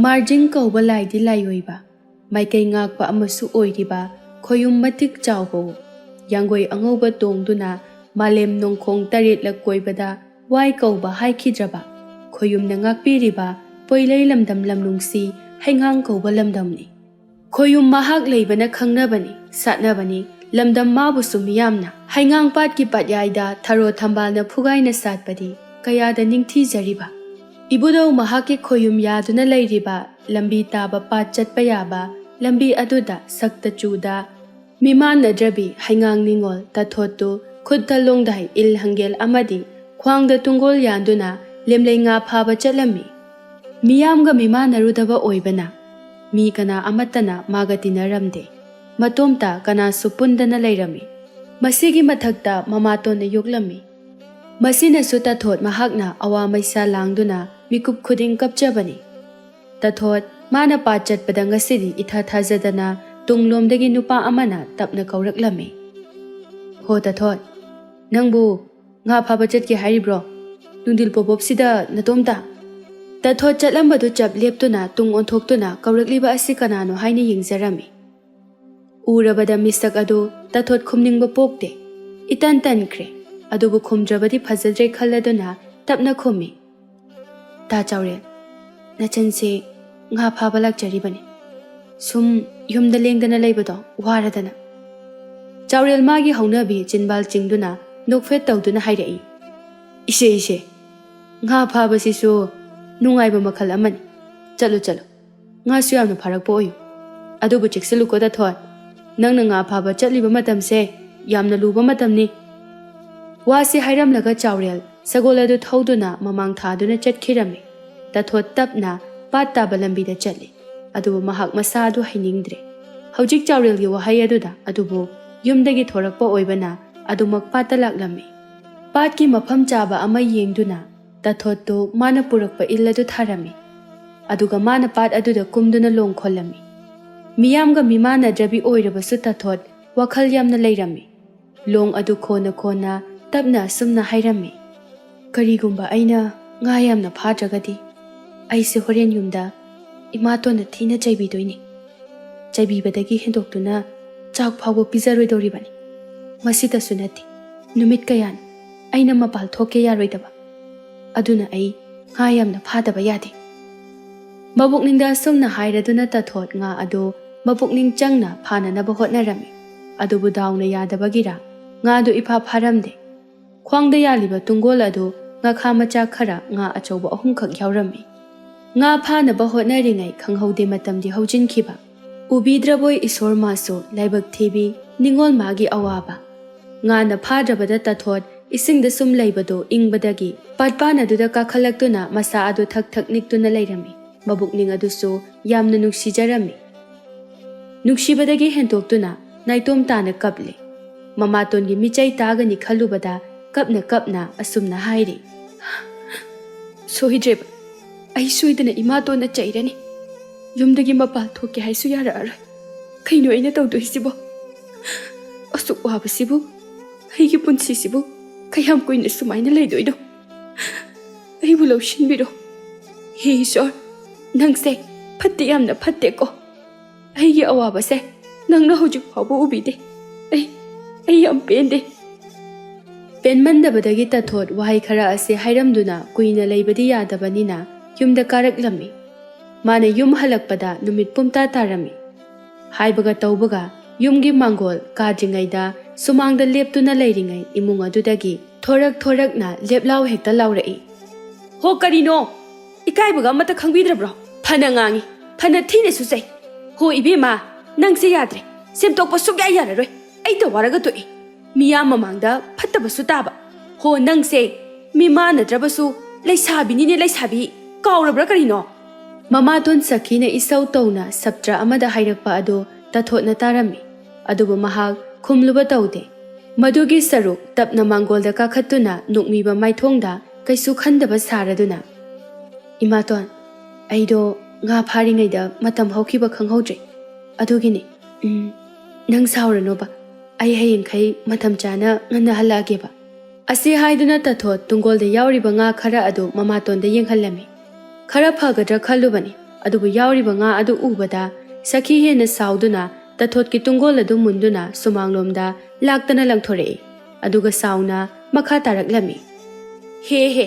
ꯃꯥꯔꯖꯤꯡ ꯀꯧꯕ ꯂꯥꯏꯗꯤ ꯂꯥꯏꯑꯣꯏꯕ ꯃꯥꯏꯀꯩ ꯉꯥꯛꯄ ꯑꯃꯁꯨ ꯑꯣꯏꯔꯤꯕ ꯈꯣꯌꯨꯝ ꯃꯇꯤꯛ ꯆꯥꯎꯕ ꯌꯥꯡꯒꯣꯏ ꯑꯉꯧꯕ ꯇꯣꯡꯗꯨꯅ ꯃꯥꯂꯦꯝ ꯅꯣꯡꯈꯣꯡ ꯇꯔꯦꯠꯂꯛ ꯀꯣꯏꯕꯗ ꯋꯥꯏ ꯀꯧꯕ ꯍꯥꯏꯈꯤꯗ꯭ꯔꯕ ꯈꯣꯌꯨꯝꯅ ꯉꯥꯛꯄꯤꯔꯤꯕ ꯄꯣꯏꯂꯩ ꯂꯝꯗꯝ ꯂꯝꯅꯨꯡꯁꯤ ꯍꯩꯉꯥꯡ ꯀꯧꯕ ꯂꯝꯗꯝꯅꯤ꯫ ꯈꯣꯌꯨꯝ ꯃꯍꯥꯛ ꯂꯩꯕꯅ ꯈꯪꯅꯕꯅꯤ ꯁꯥꯠꯅꯕꯅꯤ ꯂꯝꯗꯝ ꯃꯥꯕꯨꯁꯨ ꯃꯤꯌꯥꯝꯅ ꯍꯩꯉꯥꯡ ꯄꯥꯠꯀꯤ ꯄꯥꯠꯌꯥꯏꯗ ꯊꯔꯣ ꯊꯝꯕꯥꯜꯅ ꯐꯨꯒꯥꯏꯅ ꯁꯥꯠꯄꯗꯤ ꯀꯌꯥꯗ ꯅꯤꯡꯊꯤꯖꯔꯤꯕ ꯏꯕꯨꯙꯧ ꯃꯍꯥꯛꯀꯤ ꯈꯣꯌꯨꯝ ꯌꯥꯗꯨꯅ ꯂꯩꯔꯤꯕ ꯂꯝꯕꯤ ꯇꯥꯕ ꯄꯥꯠ ꯆꯠꯄ ꯌꯥꯕ ꯂꯝꯕꯤ ꯑꯗꯨꯗ ꯁꯛꯇ ꯆꯨꯗ ꯃꯤꯃꯥꯟꯅꯗ꯭ꯔꯕꯤ ꯍꯩꯉꯥꯡ ꯅꯤꯡꯉꯣꯜ ꯇꯊꯣꯠꯇꯨ ꯈꯨꯠꯇ ꯂꯣꯡꯗꯥꯏ ꯏꯜ ꯍꯪꯒꯦꯜ ꯑꯃꯗꯤ ꯈ꯭ꯋꯥꯡꯗ ꯇꯨꯡꯒꯣꯜ ꯌꯥꯟꯗꯨꯅ ꯂꯦꯝꯂꯩ ꯉꯥ ꯐꯥꯕ ꯆꯠꯂꯝꯃꯤ꯫ ꯃꯤꯌꯥꯝꯒ ꯃꯤꯃꯥꯟꯅꯔꯨꯗꯕ ꯑꯣꯏꯕꯅ ꯃꯤ ꯀꯅꯥ ꯑꯃꯠꯇꯅ ꯃꯥꯒ ꯇꯤꯟꯅꯔꯝꯗꯦ ꯃꯇꯣꯝꯇ ꯀꯅꯥꯁꯨ ꯄꯨꯟꯗꯅ ꯂꯩꯔꯝꯃꯤ꯫ ꯃꯁꯤꯒꯤ ꯃꯊꯛꯇ ꯃꯃꯥꯇꯣꯟꯅ ꯌꯣꯛꯂꯝꯃꯤ꯫ ꯃꯁꯤꯅꯁꯨ ꯇꯊꯣꯠ ꯃꯍꯥꯛꯅ ꯑꯋꯥ ꯃꯩꯁꯥ ꯂꯥꯡꯗꯨꯅ ꯃꯤꯀꯨꯞ ꯈꯨꯗꯤꯡ ꯀꯞꯆꯕꯅꯤ꯫ ꯇꯊꯣꯠ ꯃꯥꯅ ꯄꯥꯠ ꯆꯠꯄꯗ ꯉꯁꯤꯗꯤ ꯏꯊꯥ ꯊꯥꯖꯗꯅ ꯇꯨꯡꯂꯣꯝꯗꯒꯤ ꯅꯨꯄꯥ ꯑꯃꯅ ꯇꯞꯅ ꯀꯧꯔꯛꯂꯝꯃꯤ꯫ ꯍꯣ ꯇꯊꯣꯠ, ꯅꯪꯕꯨ ꯉꯥ ꯐꯥꯕ ꯆꯠꯀꯦ ꯍꯥꯏꯔꯤꯕ꯭ꯔꯣ? ꯅꯨꯡꯊꯤꯜ ꯄꯣꯄꯣꯞꯁꯤꯗ ꯅꯇꯣꯝꯇ? ꯇꯊꯣꯠ ꯆꯠꯂꯝꯕꯗꯨ ꯆꯞ ꯂꯦꯞꯇꯨꯅ ꯇꯨꯡ ꯑꯣꯟꯊꯣꯛꯇꯨꯅ ꯀꯧꯔꯛꯂꯤꯕ ꯑꯁꯤ ꯀꯅꯥꯅꯣ ꯍꯥꯏꯅ ꯌꯦꯡꯖꯔꯝꯃꯤ꯫ ꯎꯔꯕꯗ ꯃꯤꯁꯛ ꯑꯗꯨ ꯇꯊꯣꯠ ꯈꯨꯝꯅꯤꯡꯕ ꯄꯣꯛꯇꯦ꯫ ꯏꯇꯟ ꯇꯟꯈ꯭ꯔꯦ ꯑꯗꯨꯕꯨ ꯈꯨꯝꯗ꯭ꯔꯕꯗꯤ ꯐꯖꯗ꯭ꯔꯦ ꯈꯜꯂꯗꯨꯅ ꯇꯞꯅ ꯈꯨꯝꯃꯤ꯫ ꯇꯥ ꯆꯥꯎꯔꯦꯜ, ꯅꯆꯟꯁꯦ ꯉꯥ ꯐꯥꯕ ꯂꯥꯛꯆꯔꯤꯕꯅꯤ꯫ ꯁꯨꯝ ꯌꯨꯝꯗ ꯂꯦꯡꯗꯅ ꯂꯩꯕꯗꯣ ꯋꯥꯔꯗꯅ꯫ ꯆꯥꯎꯔꯦꯜ ꯃꯥꯒꯤ ꯍꯧꯅꯕꯤ ꯆꯤꯟꯕꯥꯜ ꯆꯤꯡꯗꯨꯅ ꯅꯣꯛꯐꯦꯠ ꯇꯧꯗꯨꯅ ꯍꯥꯏꯔꯛꯏ꯫ ꯏꯆꯦ, ꯉꯥ ꯐꯥꯕꯁꯤꯁꯨ ꯅꯨꯡꯉꯥꯏꯕ ꯃꯈꯜ ꯑꯃꯅꯤ꯫ ꯆꯠꯂꯨ, ꯉꯥꯁꯨ ꯌꯥꯝꯅ ꯐꯥꯔꯛꯄ ꯑꯣꯏꯌꯨ꯫ ꯑꯗꯨꯕꯨ ꯆꯦꯛꯁꯤꯜꯂꯨꯀꯣ ꯇꯊꯣꯠ, ꯅꯪꯅ ꯉꯥ ꯐꯥꯕ ꯆꯠꯂꯤꯕ ꯃꯇꯝꯁꯦ ꯌꯥꯝꯅ ꯂꯨꯕ ꯃꯇꯝꯅꯤ꯫ ꯋꯥꯁꯤ ꯍꯥꯏꯔꯝꯂꯒ ꯆꯥꯎꯔꯦꯜ ꯁꯒꯣꯜ ꯑꯗꯨ ꯊꯧꯗꯨꯅ ꯃꯃꯥꯡ ꯊꯥꯗꯨꯅ ꯆꯠꯈꯤꯔꯝꯃꯤ꯫ ꯇꯊꯣꯠ ꯇꯞꯅ ꯄꯥꯠ ꯇꯥꯕ ꯂꯝꯕꯤꯗ ꯆꯠꯂꯤ ꯑꯗꯨꯕꯨ ꯃꯍꯥꯛ ꯃꯁꯥ ꯑꯗꯨ ꯍꯩꯅꯤꯡꯗ꯭ꯔꯦ꯫ ꯍꯧꯖꯤꯛ ꯆꯥꯎꯔꯦꯜꯒꯤ ꯋꯥꯍꯩ ꯑꯗꯨꯗ ꯑꯗꯨꯕꯨ ꯌꯨꯝꯗꯒꯤ ꯊꯣꯔꯛꯄ ꯑꯣꯏꯕꯅ ꯑꯗꯨꯃꯛ ꯄꯥꯠꯇ ꯂꯥꯛꯂꯝꯃꯤ꯫ ꯄꯥꯠꯀꯤ ꯃꯐꯝ ꯆꯥꯕ ꯑꯃ ꯌꯦꯡꯗꯨꯅ ꯇꯊꯣꯠꯇꯨ ꯃꯥꯅ ꯄꯨꯔꯛꯄ ꯏꯜ ꯑꯗꯨ ꯊꯥꯔꯝꯃꯤ ꯑꯗꯨꯒ ꯃꯥꯅ ꯄꯥꯠ ꯑꯗꯨꯗ ꯀꯨꯝꯗꯨꯅ ꯂꯣꯡ ꯈꯣꯜꯂꯝꯃꯤ꯫ ꯃꯤꯌꯥꯝꯒ ꯃꯤꯃꯥꯟꯅꯗ꯭ꯔꯕꯤ ꯑꯣꯏꯔꯕꯁꯨ ꯇꯊꯣꯠ ꯋꯥꯈꯜ ꯌꯥꯝꯅ ꯂꯩꯔꯝꯃꯤ꯫ ꯂꯣꯡ ꯑꯗꯨ ꯈꯣꯟꯅ ꯇꯞꯅ ꯑꯁꯨꯝꯅ ꯍꯥꯏꯔꯝꯃꯤ꯫ ꯀꯔꯤꯒꯨꯝꯕ ꯑꯩꯅ ꯉꯥ ꯌꯥꯝꯅ ꯐꯥꯗ꯭ꯔꯒꯗꯤ ꯑꯩꯁꯦ ꯍꯣꯔꯦꯟ ꯌꯨꯝꯗ ꯏꯃꯥꯇꯣꯟꯅ ꯊꯤꯅ ꯆꯩꯕꯤꯗꯣꯏꯅꯤ꯫ ꯆꯩꯕꯤꯕꯗꯒꯤ ꯍꯦꯟꯗꯣꯛꯇꯨꯅ ꯆꯥꯛ ꯐꯥꯎꯕ ꯄꯤꯖꯔꯣꯏꯗꯧꯔꯤꯕꯅꯤ꯫ ꯃꯁꯤꯇꯁꯨ ꯅꯠꯇꯦ, ꯅꯨꯃꯤꯠ ꯀꯌꯥꯅꯤ ꯑꯩꯅ ꯃꯄꯥꯜ ꯊꯣꯛꯀꯦ ꯌꯥꯔꯣꯏꯗꯕ꯫ ꯑꯗꯨꯅ ꯑꯩ ꯉꯥ ꯌꯥꯝꯅ ꯐꯥꯗꯕ ꯌꯥꯗꯦ꯫ ꯃꯕꯨꯛꯅꯤꯡꯗ ꯑꯁꯨꯝꯅ ꯍꯥꯏꯔꯗꯨꯅ ꯇꯊꯣꯠ ꯉꯥ ꯑꯗꯨ ꯃꯄꯨꯛꯅꯤꯡ ꯆꯪꯅ ꯐꯥꯅꯅꯕ ꯍꯣꯠꯅꯔꯝꯃꯤ ꯑꯗꯨꯕꯨ ꯗꯥꯎꯅ ꯌꯥꯗꯕꯒꯤꯔ ꯉꯥꯗꯨ ꯏꯐꯥ ꯐꯥꯔꯝꯗꯦ꯫ ꯈ꯭ꯋꯥꯡꯗ ꯌꯥꯜꯂꯤꯕ ꯇꯨꯡꯒꯣꯜ ꯑꯗꯨ ꯉꯥꯈꯥ ꯃꯆꯥ ꯈꯔ ꯉꯥ ꯑꯆꯧꯕ 3ꯈꯛ ꯌꯥꯎꯔꯝꯃꯤ꯫ ꯉꯥ ꯐꯥꯅꯕ ꯍꯣꯠꯅꯔꯤꯉꯩ ꯈꯪꯍꯧꯗꯦ ꯃꯇꯝꯗꯤ ꯍꯧꯖꯤꯟꯈꯤꯕ꯫ ꯎꯕꯤꯗ꯭ꯔꯕꯣꯏ ꯏꯁꯣꯔ ꯃꯥꯁꯨ ꯂꯥꯏꯕꯛ ꯊꯤꯕꯤ ꯅꯤꯡꯉꯣꯜ ꯃꯥꯒꯤ ꯑꯋꯥꯕ꯫ ꯉꯥꯅ ꯐꯥꯗ꯭ꯔꯕꯗ ꯇꯊꯣꯠ ꯏꯁꯤꯡꯗ ꯁꯨꯝ ꯂꯩꯕꯗꯨ ꯏꯪꯕꯗꯒꯤ ꯄꯥꯠꯄꯥꯟ ꯑꯗꯨꯗ ꯀꯥꯈꯠꯂꯛꯇꯨꯅ ꯃꯁꯥ ꯑꯗꯨ ꯊꯛ ꯅꯤꯛꯇꯨꯅ ꯂꯩꯔꯝꯃꯤ꯫ ꯃꯕꯨꯛꯅꯤꯡ ꯑꯗꯨꯁꯨ ꯌꯥꯝꯅ ꯅꯨꯡꯁꯤꯖꯔꯝꯃꯤ꯫ ꯅꯨꯡꯁꯤꯕꯗꯒꯤ ꯍꯦꯟꯇꯣꯛꯇꯨꯅ ꯅꯥꯏꯇꯣꯝ ꯇꯥꯅ ꯀꯞꯂꯤ꯫ ꯃꯃꯥꯇꯣꯟꯒꯤ ꯃꯤꯆꯩ ꯇꯥꯒꯅꯤ ꯈꯜꯂꯨꯕꯗ ꯀꯞꯅ ꯑꯁꯨꯝꯅ ꯍꯥꯏꯔꯤ꯫ ꯁꯣꯏꯗ꯭ꯔꯦꯕ, ꯑꯩ ꯁꯣꯏꯗꯅ ꯏꯃꯥꯇꯣꯟꯅ ꯆꯩꯔꯅꯤ꯫ ꯌꯨꯝꯗꯒꯤ ꯃꯄꯥꯜ ꯊꯣꯛꯀꯦ ꯍꯥꯏꯁꯨ ꯌꯥꯔꯛꯑꯔꯣꯏ꯫ ꯀꯩꯅꯣ ꯑꯩꯅ ꯇꯧꯗꯣꯏꯁꯤꯕꯣ? ꯑꯁꯨꯛ ꯋꯥꯕꯁꯤꯕꯨ, ꯑꯩꯒꯤ ꯄꯨꯟꯁꯤꯁꯤꯕꯨ ꯀꯌꯥꯝ ꯀꯨꯏꯅ ꯁꯨꯃꯥꯏꯅ ꯂꯩꯗꯣꯏꯅꯣ? ꯑꯩꯕꯨ ꯂꯧꯁꯤꯟꯕꯤꯔꯣ꯫ ꯍꯦ ꯏꯁꯣꯔ, ꯅꯪꯁꯦ ꯐꯠꯇꯦ, ꯌꯥꯝꯅ ꯐꯠꯇꯦꯀꯣ꯫ ꯑꯩꯒꯤ ꯑꯋꯥꯕꯁꯦ ꯅꯪꯅ ꯍꯧꯖꯤꯛ ꯐꯥꯎꯕ ꯎꯕꯤꯗꯦ꯫ ꯑꯩ ꯌꯥꯝ ꯄꯦꯟꯗꯦ꯫ ꯄꯦꯟꯃꯟꯗꯕꯗꯒꯤ ꯇꯊꯣꯠ ꯋꯥꯍꯩ ꯈꯔ ꯑꯁꯤ ꯍꯥꯏꯔꯝꯗꯨꯅ ꯀꯨꯏꯅ ꯂꯩꯕꯗꯤ ꯌꯥꯗꯕꯅꯤꯅ ꯌꯨꯝꯗ ꯀꯥꯔꯛꯂꯝꯃꯤ꯫ ꯃꯥꯅ ꯌꯨꯝ ꯍꯜꯂꯛꯄꯗ ꯅꯨꯃꯤꯠ ꯄꯨꯝꯇꯥ ꯇꯥꯔꯝꯃꯤ꯫ ꯍꯥꯏꯕꯒ ꯇꯧꯕꯒ ꯌꯨꯝꯒꯤ ꯃꯥꯡꯒꯣꯜ ꯀꯥꯗ꯭ꯔꯤꯉꯩꯗ ꯁꯨꯃꯥꯡꯗ ꯂꯦꯞꯇꯨꯅ ꯂꯩꯔꯤꯉꯩ ꯏꯃꯨꯡ ꯑꯗꯨꯗꯒꯤ ꯊꯣꯔꯛꯅ ꯂꯦꯞꯂꯥꯎ ꯍꯦꯛꯇ ꯂꯥꯎꯔꯛꯏ꯫ ꯍꯣ ꯀꯔꯤꯅꯣ? ꯏꯀꯥꯏꯕꯒ ꯑꯃꯠꯇ ꯈꯪꯕꯤꯗ꯭ꯔꯕ꯭ꯔꯣ? ꯐꯅ ꯉꯥꯡꯉꯤ, ꯐꯅ ꯊꯤꯅꯁꯨ ꯆꯩ꯫ ꯍꯣ ꯏꯕꯦꯝꯃ, ꯅꯪꯁꯦ ꯌꯥꯗ꯭ꯔꯦ꯫ ꯁꯦꯝꯇꯣꯛꯄ ꯁꯨꯛꯌꯥ ꯌꯥꯔꯔꯣꯏ꯫ ꯑꯩꯇ ꯋꯥꯔꯒ ꯇꯣꯛꯏ꯫ ꯃꯤꯌꯥꯝ ꯃꯃꯥꯡꯗ ꯐꯠꯇꯕꯁꯨ ꯇꯥꯕ꯫ ꯍꯣ ꯅꯪꯁꯦ ꯃꯤꯃꯥꯟꯅꯗ꯭ꯔꯕꯁꯨ ꯂꯩꯁꯥꯕꯤꯅꯤꯅꯦ, ꯂꯩꯁꯥꯕꯤ꯫ ꯀꯥꯎꯔꯕ꯭ꯔꯥ ꯀꯔꯤꯅꯣ? ꯃꯃꯥꯇꯣꯟ ꯁꯈꯤꯅ ꯏꯁꯧ ꯇꯧꯅ ꯁꯞꯇ꯭ꯔ ꯑꯃꯗ ꯍꯥꯏꯔꯛꯄ ꯑꯗꯨ ꯇꯊꯣꯠꯅ ꯇꯥꯔꯝꯃꯤ ꯑꯗꯨꯕꯨ ꯃꯍꯥꯛ ꯈꯨꯝꯂꯨꯕ ꯇꯧꯗꯦ꯫ ꯃꯗꯨꯒꯤ ꯁꯔꯨꯛ ꯇꯞꯅ ꯃꯥꯡꯒꯣꯜꯗ ꯀꯥꯈꯠꯇꯨꯅ ꯅꯣꯛꯃꯤꯕ ꯃꯥꯏꯊꯣꯡꯗ ꯀꯩꯁꯨ ꯈꯟꯗꯕ ꯁꯥꯔꯗꯨꯅ, ꯏꯃꯥꯇꯣꯟ, ꯑꯩꯗꯣ ꯉꯥ ꯐꯥꯔꯤꯉꯩꯗ ꯃꯇꯝ ꯍꯧꯈꯤꯕ ꯈꯪꯍꯧꯗ꯭ꯔꯦ꯫ ꯑꯗꯨꯒꯤꯅꯤ꯫ ꯅꯪ ꯁꯥꯎꯔꯅꯣꯕ, ꯑꯩ ꯍꯌꯦꯡꯈꯩ ꯃꯇꯝ ꯆꯥꯅ ꯉꯟꯅ ꯍꯜꯂꯛꯑꯒꯦꯕ꯫ ꯑꯁꯤ ꯍꯥꯏꯗꯨꯅ ꯇꯊꯣꯠ ꯇꯨꯡꯒꯣꯜꯗ ꯌꯥꯎꯔꯤꯕ ꯉꯥ ꯈꯔ ꯑꯗꯨ ꯃꯃꯥꯇꯣꯟꯗ ꯌꯦꯡꯍꯜꯂꯝꯃꯤ꯫ ꯈꯔ ꯐꯒꯗ꯭ꯔꯥ ꯈꯜꯂꯨꯕꯅꯤ ꯑꯗꯨꯕꯨ ꯌꯥꯎꯔꯤꯕ ꯉꯥ ꯑꯗꯨ ꯎꯕꯗ ꯁꯈꯤ ꯍꯦꯟꯅ ꯁꯥꯎꯗꯨꯅ ꯇꯊꯣꯠꯀꯤ ꯇꯨꯡꯒꯣꯜ ꯑꯗꯨ ꯃꯨꯟꯗꯨꯅ ꯁꯨꯃꯥꯡꯂꯣꯝꯗ ꯂꯥꯛꯇꯅ ꯂꯪꯊꯣꯔꯛꯏ ꯑꯗꯨꯒ ꯁꯥꯎꯅ ꯃꯈꯥ ꯇꯥꯔꯛꯂꯝꯃꯤ ꯍꯦ ꯍꯦ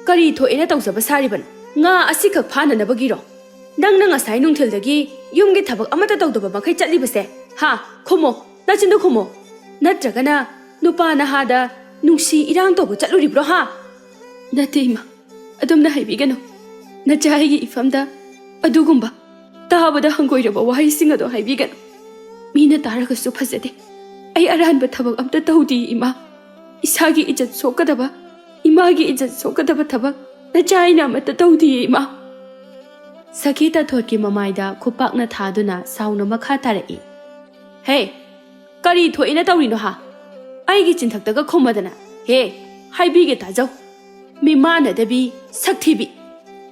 ꯀꯔꯤ ꯊꯣꯛꯑꯦꯅ ꯇꯧꯖꯕ ꯁꯥꯔꯤꯕꯅꯣ ꯉꯥ ꯑꯁꯤꯈꯛ ꯐꯥꯅꯅꯕꯒꯤꯔꯣ ꯅꯪꯅ ꯉꯁꯥꯏ ꯅꯨꯡꯊꯤꯜꯗꯒꯤ ꯌꯨꯝꯒꯤ ꯊꯕꯛ ꯑꯃꯠꯇ ꯇꯧꯗꯕ ꯃꯈꯩ ꯆꯠꯂꯤꯕꯁꯦ ꯍꯥ ꯈꯨꯝꯃꯣ ꯅꯆꯤꯟꯗꯨ ꯈꯨꯝꯃꯣ ꯅꯠꯇ꯭ꯔꯒꯅ ꯅꯨꯄꯥ ꯅꯍꯥꯗ ꯅꯨꯡꯁꯤ ꯏꯔꯥꯡ ꯇꯧꯕ ꯆꯠꯂꯨꯔꯤꯕ꯭ꯔꯣ ꯍꯥ ꯅꯠꯇꯦ ꯏꯃꯥ ꯑꯗꯨꯝꯅ ꯍꯥꯏꯕꯤꯒꯅꯨ ꯅꯆꯥꯒꯤ ꯏꯐꯝꯗ ꯑꯗꯨꯒꯨꯝꯕ ꯇꯥꯕꯗ ꯍꯪꯒꯣꯏꯔꯕ ꯋꯥꯍꯩꯁꯤꯡ ꯑꯗꯣ ꯍꯥꯏꯕꯤꯒꯅꯨ ꯃꯤꯅ ꯇꯥꯔꯒꯁꯨ ꯐꯖꯗꯦ ꯑꯩ ꯑꯔꯥꯟꯕ ꯊꯕꯛ ꯑꯝꯇ ꯇꯧꯗꯦ ꯏꯃꯥ ꯏꯁꯥꯒꯤ ꯏज्ꯖꯠ ꯁꯣꯛꯀꯗꯕ ꯏꯃꯥꯒꯤ ꯏज्ꯖꯠ ꯁꯣꯛꯀꯗꯕ ꯊꯕꯛ ꯅꯆꯥ ꯑꯩꯅ ꯑꯃꯠꯇ ꯇꯧꯗꯤꯌꯦ ꯏꯃꯥ ꯁꯈꯤ ꯇꯊꯣꯠꯀꯤ ꯃꯃꯥꯏꯗ ꯈꯨꯄꯥꯛꯅ ꯊꯥꯗꯨꯅ ꯁꯥꯎꯅ ꯃꯈꯥ ꯇꯥꯔꯛꯏ ꯍꯦ ꯀꯔꯤ ꯊꯣꯛꯏꯅ ꯇꯧꯔꯤꯅꯣ ꯍꯥ ꯑꯩꯒꯤ ꯆꯤꯟꯊꯛꯇꯒ ꯈꯨꯝꯃꯗꯅ ꯍꯦ ꯍꯥꯏꯕꯤꯒꯦ ꯇꯥꯖꯧ ꯃꯤꯃꯥꯟꯅꯗꯕꯤ ꯁꯛꯊꯤꯕꯤ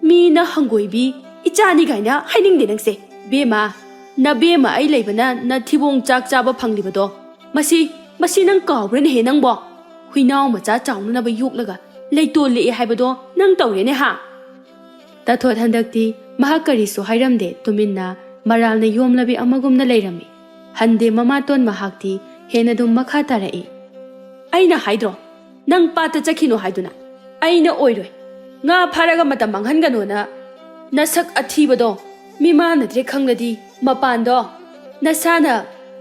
ꯃꯤꯅ ꯍꯪꯒꯣꯏꯕꯤ ꯏꯆꯥꯅꯤ ꯒꯥꯏꯅ ꯍꯥꯏꯅꯤꯡꯗꯦ ꯅꯪꯁꯦ ꯕꯦꯝꯃ ꯅꯕꯦꯝꯃ ꯑꯩ ꯂꯩꯕꯅ ꯅꯊꯤꯕꯣꯡ ꯆꯥꯛ ꯆꯥꯕ ꯐꯪꯂꯤꯕꯗꯣ ꯃꯁꯤ ꯅꯪ ꯀꯥꯎꯕ꯭ꯔꯅꯦꯍꯦ ꯅꯪꯕꯣ ꯍꯨꯏꯅꯥꯎ ꯃꯆꯥ ꯆꯥꯎꯅꯅꯕ ꯌꯣꯛꯂꯒ ꯂꯩꯇꯣꯜ ꯂꯦꯛꯑꯦ ꯍꯥꯏꯕꯗꯣ ꯅꯪ ꯇꯧꯔꯦꯅꯦ ꯍꯥ ꯇꯊꯣꯠ ꯍꯟꯗꯛꯇꯤ ꯃꯍꯥꯛ ꯀꯔꯤꯁꯨ ꯍꯥꯏꯔꯝꯗꯦ ꯇꯨꯃꯤꯟꯅ ꯃꯔꯥꯜꯅ ꯌꯣꯝꯂꯕꯤ ꯑꯃꯒꯨꯝꯅ ꯂꯩꯔꯝꯃꯤ ꯍꯟꯗꯦ ꯃꯃꯥꯇꯣꯟ ꯃꯍꯥꯛꯇꯤ ꯍꯦꯟꯅ ꯑꯗꯨꯝ ꯃꯈꯥ ꯇꯥꯔꯛꯏ ꯑꯩꯅ ꯍꯥꯏꯗ꯭ꯔꯣ ꯅꯪ ꯄꯥꯠꯇ ꯆꯠꯈꯤꯅꯣ ꯍꯥꯏꯗꯨꯅ ꯑꯩꯅ ꯑꯣꯏꯔꯣꯏ ꯉꯥ ꯐꯥꯔꯒ ꯃꯇꯝ ꯃꯥꯡꯍꯟꯒꯅꯣꯅ ꯅꯁꯛ ꯑꯊꯤꯕꯗꯣ ꯃꯤꯃꯥꯟꯅꯗ꯭ꯔꯦ ꯈꯪꯂꯗꯤ ꯃꯄꯥꯟꯗꯣ ꯅꯁꯥꯅ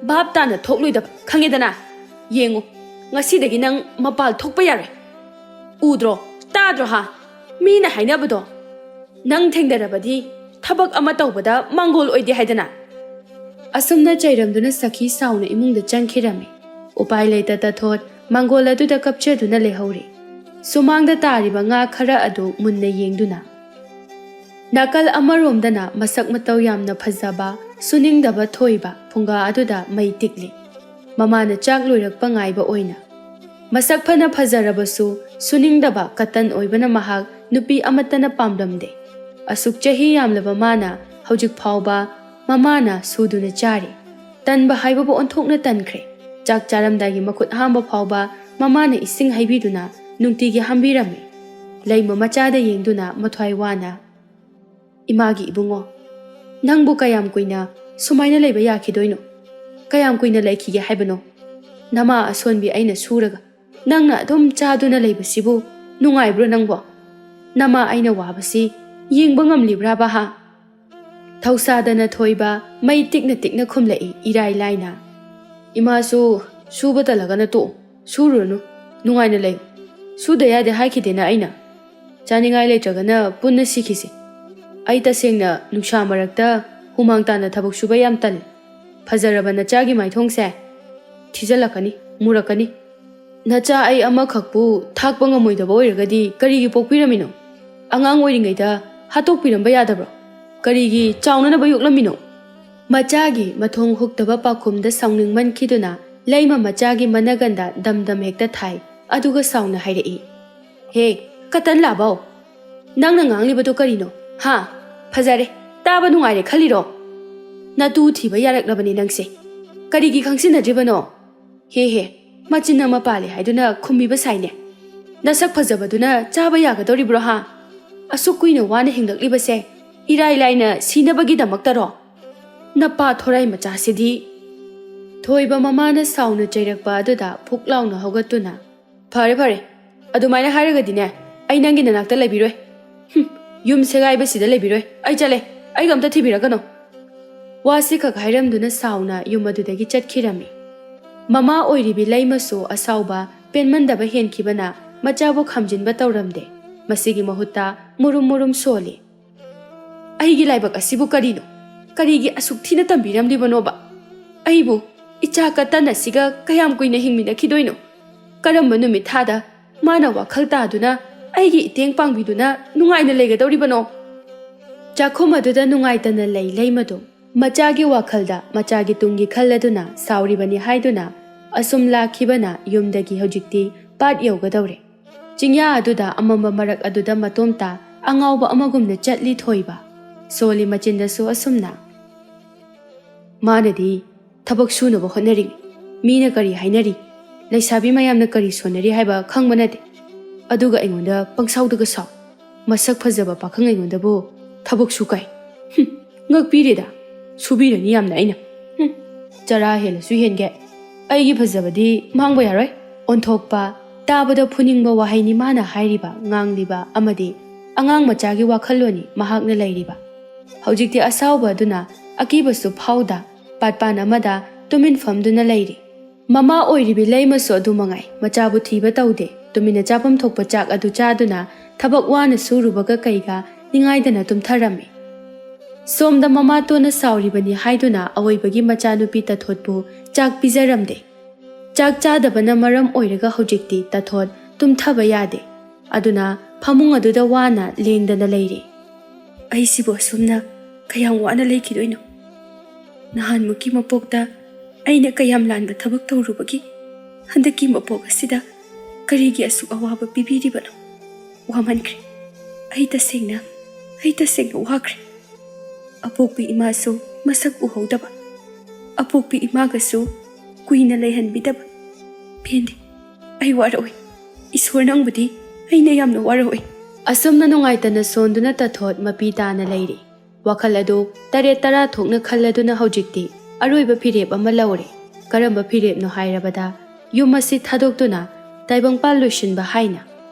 ꯚꯥꯞ ꯇꯥꯅ ꯊꯣꯛꯂꯣꯏꯗꯕ ꯈꯪꯉꯦꯗꯅ ꯌꯦꯡꯉꯨ ꯉꯁꯤꯗꯒꯤ ꯅꯪ ꯃꯄꯥꯜ ꯊꯣꯛꯄ ꯌꯥꯔꯣꯏ ꯎꯗ꯭ꯔꯣ ꯇꯥꯗ꯭ꯔꯣ ꯍꯥ ꯃꯤꯅ ꯍꯥꯏꯅꯕꯗꯣ ꯅꯪ ꯊꯦꯡꯗꯔꯕꯗꯤ ꯊꯕꯛ ꯑꯃ ꯇꯧꯕꯗ ꯃꯥꯡꯒꯣꯜ ꯑꯣꯏꯗꯦ ꯍꯥꯏꯗꯅ ꯑꯁꯨꯝꯅ ꯆꯩꯔꯝꯗꯨꯅ ꯁꯈꯤ ꯁꯥꯎꯅ ꯏꯃꯨꯡꯗ ꯆꯪꯈꯤꯔꯝꯃꯤ ꯎꯄꯥꯏ ꯂꯩꯇ ꯇꯊꯣꯠ ꯃꯥꯡꯒꯣꯜ ꯑꯗꯨꯗ ꯀꯞꯆꯗꯨꯅ ꯂꯩꯍꯧꯔꯤ ꯁꯨꯃꯥꯡꯗ ꯇꯥꯔꯤꯕ ꯉꯥ ꯈꯔ ꯑꯗꯨ ꯃꯨꯟꯅ ꯌꯦꯡꯗꯨꯅ ꯅꯥꯀꯜ ꯑꯃꯔꯣꯝꯗꯅ ꯃꯁꯛ ꯃꯇꯧ ꯌꯥꯝꯅ ꯐꯖꯕ ꯁꯨꯅꯤꯡꯗꯕ ꯊꯣꯏꯕ ꯐꯨꯡꯒꯥ ꯑꯗꯨꯗ ꯃꯩ ꯇꯤꯛꯂꯤ ꯃꯃꯥꯅ ꯆꯥꯛ ꯂꯣꯏꯔꯛꯄ ꯉꯥꯏꯕ ꯑꯣꯏꯅ ꯃꯁꯛ ꯐꯅ ꯐꯖꯔꯕꯁꯨ ꯁꯨꯅꯤꯡꯗꯕ ꯀꯇꯟ ꯑꯣꯏꯕꯅ ꯃꯍꯥꯛ ꯅꯨꯄꯤ ꯑꯃꯠꯇꯅ ꯄꯥꯝꯂꯝꯗꯦ ꯑꯁꯨꯛ ꯆꯍꯤ ꯌꯥꯝꯂꯕ ꯃꯥꯅ ꯍꯧꯖꯤꯛ ꯐꯥꯎꯕ ꯃꯃꯥꯅ ꯁꯨꯗꯨꯅ ꯆꯥꯔꯤ ꯇꯟꯕ ꯍꯥꯏꯕꯕꯨ ꯑꯣꯟꯊꯣꯛꯅ ꯇꯟꯈ꯭ꯔꯦ ꯆꯥꯛ ꯆꯥꯔꯝꯗꯥꯏꯒꯤ ꯃꯈꯨꯠ ꯍꯥꯝꯕ ꯐꯥꯎꯕ ꯃꯃꯥꯅ ꯏꯁꯤꯡ ꯍꯩꯕꯤꯗꯨꯅ ꯅꯨꯡꯇꯤꯒꯤ ꯍꯥꯝꯕꯤꯔꯝꯃꯤ ꯂꯩꯃ ꯃꯆꯥꯗ ꯌꯦꯡꯗꯨꯅ ꯃꯊ꯭ꯋꯥꯏ ꯋꯥꯅ ꯏꯃꯥꯒꯤ ꯏꯕꯨꯡꯉꯣ ꯅꯪꯕꯨ ꯀꯌꯥꯝ ꯀꯨꯏꯅ ꯁꯨꯃꯥꯏꯅ ꯂꯩꯕ ꯌꯥꯈꯤꯗꯣꯏꯅꯣ ꯀꯌꯥꯝ ꯀꯨꯏꯅ ꯂꯩꯈꯤꯒꯦ ꯍꯥꯏꯕꯅꯣ ꯅꯃꯥ ꯑꯁꯣꯟꯕꯤ ꯑꯩꯅ ꯁꯨꯔꯒ ꯅꯪꯅ ꯑꯗꯨꯝ ꯆꯥꯗꯨꯅ ꯂꯩꯕꯁꯤꯕꯨ ꯅꯨꯡꯉꯥꯏꯕ꯭ꯔꯣ ꯅꯪꯕꯣ ꯅꯃꯥ ꯑꯩꯅ ꯋꯥꯕꯁꯤ ꯌꯦꯡꯕ ꯉꯝꯂꯤꯕ꯭ꯔꯥꯕ ꯍꯥ ꯊꯧꯁꯥꯗꯅ ꯊꯣꯏꯕ ꯃꯩ ꯇꯤꯛꯅ ꯇꯤꯛꯅ ꯈꯨꯝꯂꯛꯏ ꯏꯔꯥꯏ ꯂꯥꯏꯅ ꯏꯃꯥꯁꯨ ꯁꯨꯕ ꯇꯜꯂꯒꯅ ꯇꯣꯛꯎ ꯁꯨꯔꯨꯔꯅꯨ ꯅꯨꯡꯉꯥꯏꯅ ꯂꯩꯌꯨ ꯁꯨꯗ ꯌꯥꯗꯦ ꯍꯥꯏꯈꯤꯗꯦꯅ ꯑꯩꯅ ꯆꯥꯅꯤꯡꯉꯥꯏ ꯂꯩꯇ꯭ꯔꯒꯅ ꯄꯨꯟꯅ ꯁꯤꯈꯤꯁꯤ ꯑꯩ ꯇꯁꯦꯡꯅ ꯅꯨꯡꯁꯥ ꯃꯔꯛꯇ ꯍꯨꯃꯥꯡ ꯇꯥꯅ ꯊꯕꯛ ꯁꯨꯕ ꯌꯥꯝ ꯇꯜꯂꯤ ꯐꯖꯔꯕ ꯅꯆꯥꯒꯤ ꯃꯥꯏꯊꯣꯡꯁꯦ ꯊꯤꯖꯜꯂꯛꯀꯅꯤ ꯃꯨꯔꯛꯀꯅꯤ ꯅꯆꯥ ꯑꯩ ꯑꯃꯈꯛꯄꯨ ꯊꯥꯛꯄ ꯉꯝꯃꯣꯏꯗꯕ ꯑꯣꯏꯔꯒꯗꯤ ꯀꯔꯤꯒꯤ ꯄꯣꯛꯄꯤꯔꯝꯃꯤꯅꯣ ꯑꯉꯥꯡ ꯑꯣꯏꯔꯤꯉꯩꯗ ꯍꯥꯠꯇꯣꯛꯄꯤꯔꯝꯕ ꯌꯥꯗꯕ꯭ꯔꯣ ꯀꯔꯤꯒꯤ ꯆꯥꯎꯅꯅꯕ ꯌꯣꯛꯂꯝꯃꯤꯅꯣ ꯃꯆꯥꯒꯤ ꯃꯊꯣꯡ ꯍꯨꯛꯇꯕ ꯄꯥꯎꯈꯨꯝꯗ ꯁꯥꯎꯅꯤꯡꯃꯟꯈꯤꯗꯨꯅ ꯂꯩꯃ ꯃꯆꯥꯒꯤ ꯃꯅꯒꯟꯗ ꯗꯝꯗꯝ ꯍꯦꯛꯇ ꯊꯥꯏ ꯑꯗꯨꯒ ꯁꯥꯎꯅ ꯍꯥꯏꯔꯛꯏ ꯍꯦ ꯀꯇꯟ ꯂꯥꯕꯥꯎ ꯅꯪꯅ ꯉꯥꯡꯂꯤꯕꯗꯣ ꯀꯔꯤꯅꯣ ꯍꯥ ꯐꯖꯔꯦ ꯇꯥꯕ ꯅꯨꯡꯉꯥꯏꯔꯦ ꯈꯜꯂꯤꯔꯣ ꯅꯇꯨ ꯊꯤꯕ ꯌꯥꯔꯛꯂꯕꯅꯤ ꯅꯪꯁꯦ ꯀꯔꯤꯒꯤ ꯈꯪꯁꯤꯟꯅꯗ꯭ꯔꯤꯕꯅꯣ ꯍꯦ ꯃꯆꯤꯟ ꯑꯃ ꯄꯥꯜꯂꯦ ꯍꯥꯏꯗꯨꯅ ꯈꯨꯝꯕꯤꯕ ꯁꯥꯏꯅꯦ ꯅꯁꯛ ꯐꯖꯕꯗꯨꯅ ꯆꯥꯕ ꯌꯥꯒꯗꯧꯔꯤꯕ꯭ꯔꯣ ꯍꯥ ꯑꯁꯨꯛ ꯀꯨꯏꯅ ꯋꯥꯅ ꯍꯤꯡꯂꯛꯂꯤꯕꯁꯦ ꯏꯔꯥꯏ ꯂꯥꯏꯅ ꯁꯤꯅꯕꯒꯤꯗꯃꯛꯇꯔꯣ ꯅꯄꯥ ꯊꯣꯔꯥꯏ ꯃꯆꯥꯁꯤꯗꯤ ꯊꯣꯏꯕ ꯃꯃꯥꯅ ꯁꯥꯎꯅ ꯆꯩꯔꯛꯄ ꯑꯗꯨꯗ ꯐꯨꯛ ꯂꯥꯎꯅ ꯍꯧꯒꯠꯇꯨꯅ ꯐꯔꯦ ꯑꯗꯨꯃꯥꯏꯅ ꯍꯥꯏꯔꯒꯗꯤꯅꯦ ꯑꯩ ꯅꯪꯒꯤ ꯅꯅꯥꯛꯇ ꯂꯩꯕꯤꯔꯣꯏ ꯌꯨꯝ ꯁꯦꯒꯥꯏꯕꯁꯤꯗ ꯂꯩꯕꯤꯔꯣꯏ ꯑꯩ ꯆꯠꯂꯦ ꯑꯩꯒ ꯑꯝꯇ ꯊꯤꯕꯤꯔꯛꯀꯅꯣ ꯋꯥꯁꯤꯈꯛ ꯍꯥꯏꯔꯝꯗꯨꯅ ꯁꯥꯎꯅ ꯌꯨꯝ ꯑꯗꯨꯗꯒꯤ ꯆꯠꯈꯤꯔꯝꯃꯤ ꯃꯃꯥ ꯑꯣꯏꯔꯤꯕꯤ ꯂꯩꯃꯁꯨ ꯑꯁꯥꯎꯕ ꯄꯦꯟꯃꯟꯗꯕ ꯍꯦꯟꯈꯤꯕꯅ ꯃꯆꯥꯕꯨ ꯈꯝꯖꯤꯟꯕ ꯇꯧꯔꯝꯗꯦ ꯃꯁꯤꯒꯤ ꯃꯍꯨꯠꯇ ꯃꯨꯔꯨꯝ ꯁꯣꯜꯂꯤ ꯑꯩꯒꯤ ꯂꯥꯏꯕꯛ ꯑꯁꯤꯕꯨ ꯀꯔꯤꯅꯣ ꯀꯔꯤꯒꯤ ꯑꯁꯨꯛ ꯊꯤꯅ ꯇꯝꯕꯤꯔꯝꯂꯤꯕꯅꯣꯕ ꯑꯩꯕꯨ ꯏꯆꯥ ꯀꯇꯟ ꯑꯁꯤꯒ ꯀꯌꯥꯝ ꯀꯨꯏꯅ ꯍꯤꯡꯃꯤꯟꯅꯈꯤꯗꯣꯏꯅꯣ ꯀꯔꯝꯕ ꯅꯨꯃꯤꯠ ꯊꯥꯗ ꯃꯥꯅ ꯋꯥꯈꯜ ꯇꯥꯗꯨꯅ ꯑꯩꯒꯤ ꯏꯇꯦꯡ ꯄꯥꯡꯕꯤꯗꯨꯅ ꯅꯨꯡꯉꯥꯏꯅ ꯂꯩꯒꯗꯧꯔꯤꯕꯅꯣ ꯆꯥꯛꯈꯨꯝ ꯑꯗꯨꯗ ꯅꯨꯡꯉꯥꯏꯇꯅ ꯂꯩꯃꯗꯨ ꯃꯆꯥꯒꯤ ꯋꯥꯈꯜꯗ ꯃꯆꯥꯒꯤ ꯇꯨꯡꯒꯤ ꯈꯜꯂꯗꯨꯅ ꯁꯥꯎꯔꯤꯕꯅꯤ ꯍꯥꯏꯗꯨꯅ ꯑꯁꯨꯝ ꯂꯥꯛꯈꯤꯕꯅ ꯌꯨꯝꯗꯒꯤ ꯍꯧꯖꯤꯛꯇꯤ ꯄꯥꯠ ꯌꯧꯒꯗꯧꯔꯦ ꯆꯤꯡꯌꯥ ꯑꯗꯨꯗ ꯑꯃꯝꯕ ꯃꯔꯛ ꯑꯗꯨꯗ ꯃꯇꯣꯝꯇ ꯑꯉꯥꯎꯕ ꯑꯃꯒꯨꯝꯅ ꯆꯠꯂꯤ ꯊꯣꯏꯕ ꯁꯣꯜꯂꯤ ꯃꯆꯤꯟꯗꯁꯨ ꯑꯁꯨꯝꯅ ꯃꯥꯅꯗꯤ ꯊꯕꯛ ꯁꯨꯅꯕ ꯍꯣꯠꯅꯔꯤ ꯃꯤꯅ ꯀꯔꯤ ꯍꯥꯏꯅꯔꯤ ꯂꯩꯁꯥꯕꯤ ꯃꯌꯥꯝꯅ ꯀꯔꯤ ꯁꯣꯟꯅꯔꯤ ꯍꯥꯏꯕ ꯈꯪꯕ ꯅꯠꯇꯦ ꯑꯗꯨꯒ ꯑꯩꯉꯣꯟꯗ ꯄꯪꯁꯥꯎꯗꯒ ꯁꯥꯎ ꯃꯁꯛ ꯐꯖꯕ ꯄꯥꯈꯪ ꯑꯩꯉꯣꯟꯗꯕꯨ ꯊꯕꯛ ꯁꯨ ꯀꯥꯏ ꯉꯛꯄꯤꯔꯦꯗ ꯁꯨꯕꯤꯔꯅꯤ ꯌꯥꯝꯅ ꯑꯩꯅ ꯆꯔꯥ ꯍꯦꯜꯂꯁꯨ ꯍꯦꯟꯒꯦ ꯑꯩꯒꯤ ꯐꯖꯕꯗꯤ ꯃꯥꯡꯕ ꯌꯥꯔꯣꯏ ꯑꯣꯟꯊꯣꯛꯄ ꯇꯥꯕꯗ ꯐꯨꯅꯤꯡꯕ ꯋꯥꯍꯩꯅꯤ ꯃꯥꯅ ꯍꯥꯏꯔꯤꯕ ꯉꯥꯡꯂꯤꯕ ꯑꯃꯗꯤ ꯑꯉꯥꯡ ꯃꯆꯥꯒꯤ ꯋꯥꯈꯜꯂꯣꯟꯅꯤ ꯃꯍꯥꯛꯅ ꯂꯩꯔꯤꯕ ꯍꯧꯖꯤꯛꯇꯤ ꯑꯁꯥꯎꯕ ꯑꯗꯨꯅ ꯑꯀꯤꯕꯁꯨ ꯐꯥꯎꯗ ꯄꯥꯠꯄꯥꯟ ꯑꯃꯗ ꯇꯨꯃꯤꯟ ꯐꯝꯗꯨꯅ ꯂꯩꯔꯤ ꯃꯃꯥ ꯑꯣꯏꯔꯤꯕꯤ ꯂꯩꯃꯁꯨ ꯑꯗꯨ ꯃꯉꯥꯏ ꯃꯆꯥꯕꯨ ꯊꯤꯕ ꯇꯧꯗꯦ ꯇꯨꯃꯤꯟꯅ ꯆꯥꯐꯝ ꯊꯣꯛꯄ ꯆꯥꯛ ꯑꯗꯨ ꯆꯥꯗꯨꯅ ꯊꯕꯛ ꯋꯥꯅ ꯁꯨꯔꯨꯕꯒ ꯀꯩꯒ ꯅꯤꯡꯉꯥꯏꯗꯅ ꯇꯨꯝꯊꯔꯝꯃꯤ ꯁꯣꯝꯗ ꯃꯃꯥꯇꯣꯟꯅ ꯁꯥꯎꯔꯤꯕꯅꯤ ꯍꯥꯏꯗꯨꯅ ꯑꯋꯣꯏꯕꯒꯤ ꯃꯆꯥꯅꯨꯄꯤ ꯇꯊꯣꯠꯄꯨ ꯆꯥꯛ ꯄꯤꯖꯔꯝꯗꯦ ꯆꯥꯛ ꯆꯥꯗꯕꯅ ꯃꯔꯝ ꯑꯣꯏꯔꯒ ꯍꯧꯖꯤꯛꯇꯤ ꯇꯊꯣꯠ ꯇꯨꯝꯊꯕ ꯌꯥꯗꯦ ꯑꯗꯨꯅ ꯐꯃꯨꯡ ꯑꯗꯨꯗ ꯋꯥꯅ ꯂꯦꯡꯗꯅ ꯂꯩꯔꯤ ꯑꯩꯁꯤꯕꯨ ꯑꯁꯨꯝꯅ ꯀꯌꯥꯝ ꯋꯥꯅ ꯂꯩꯈꯤꯗꯣꯏꯅꯣ ꯅꯍꯥꯟꯃꯨꯛꯀꯤ ꯃꯄꯣꯛꯇ ꯑꯩꯅ ꯀꯌꯥꯝ ꯂꯥꯟꯕ ꯊꯕꯛ ꯇꯧꯔꯨꯕꯒꯤ ꯍꯟꯗꯛꯀꯤ ꯃꯄꯣꯛ ꯑꯁꯤꯗ ꯀꯔꯤꯒꯤ ꯑꯁꯨꯛ ꯑꯋꯥꯕ ꯄꯤꯕꯤꯔꯤꯕꯅꯣ ꯋꯥꯃꯟꯈ꯭ꯔꯦ ꯑꯩ ꯇꯁꯦꯡꯅ ꯋꯥꯈ꯭ꯔꯦ ꯑꯄꯣꯛꯄꯤ ꯏꯃꯥꯁꯨ ꯃꯁꯛ ꯎꯍꯧꯗꯕ ꯑꯄꯣꯛꯄꯤ ꯏꯃꯥꯒꯁꯨ ꯀꯨꯏꯅ ꯂꯩꯍꯟꯕꯤꯗꯕ ꯄꯦꯟꯗꯦ ꯑꯩ ꯋꯥꯔꯛꯑꯣꯏ ꯏꯁꯣꯔ ꯅꯪꯕꯨꯗꯤ ꯑꯩꯅ ꯌꯥꯝꯅ ꯋꯥꯔꯛꯑꯣꯏ ꯑꯁꯨꯝꯅ ꯅꯨꯡꯉꯥꯏꯇꯅ ꯁꯣꯟꯗꯨꯅ ꯇꯊꯣꯠ ꯃꯄꯤ ꯇꯥꯅ ꯂꯩꯔꯤ ꯋꯥꯈꯜ ꯑꯗꯨ 9 ꯊꯣꯛꯅ ꯈꯜꯂꯗꯨꯅ ꯍꯧꯖꯤꯛꯇꯤ ꯑꯔꯣꯏꯕ ꯐꯤꯔꯦꯞ ꯑꯃ ꯂꯧꯔꯦ ꯀꯔꯝꯕ ꯐꯤꯔꯦꯞꯅꯣ ꯍꯥꯏꯔꯕꯗ ꯌꯨꯝ ꯑꯁꯤ ꯊꯥꯗꯣꯛꯇꯨꯅ ꯇꯥꯏꯕꯪꯄꯥꯜ ꯂꯣꯏꯁꯤꯟꯕ ꯍꯥꯏꯅ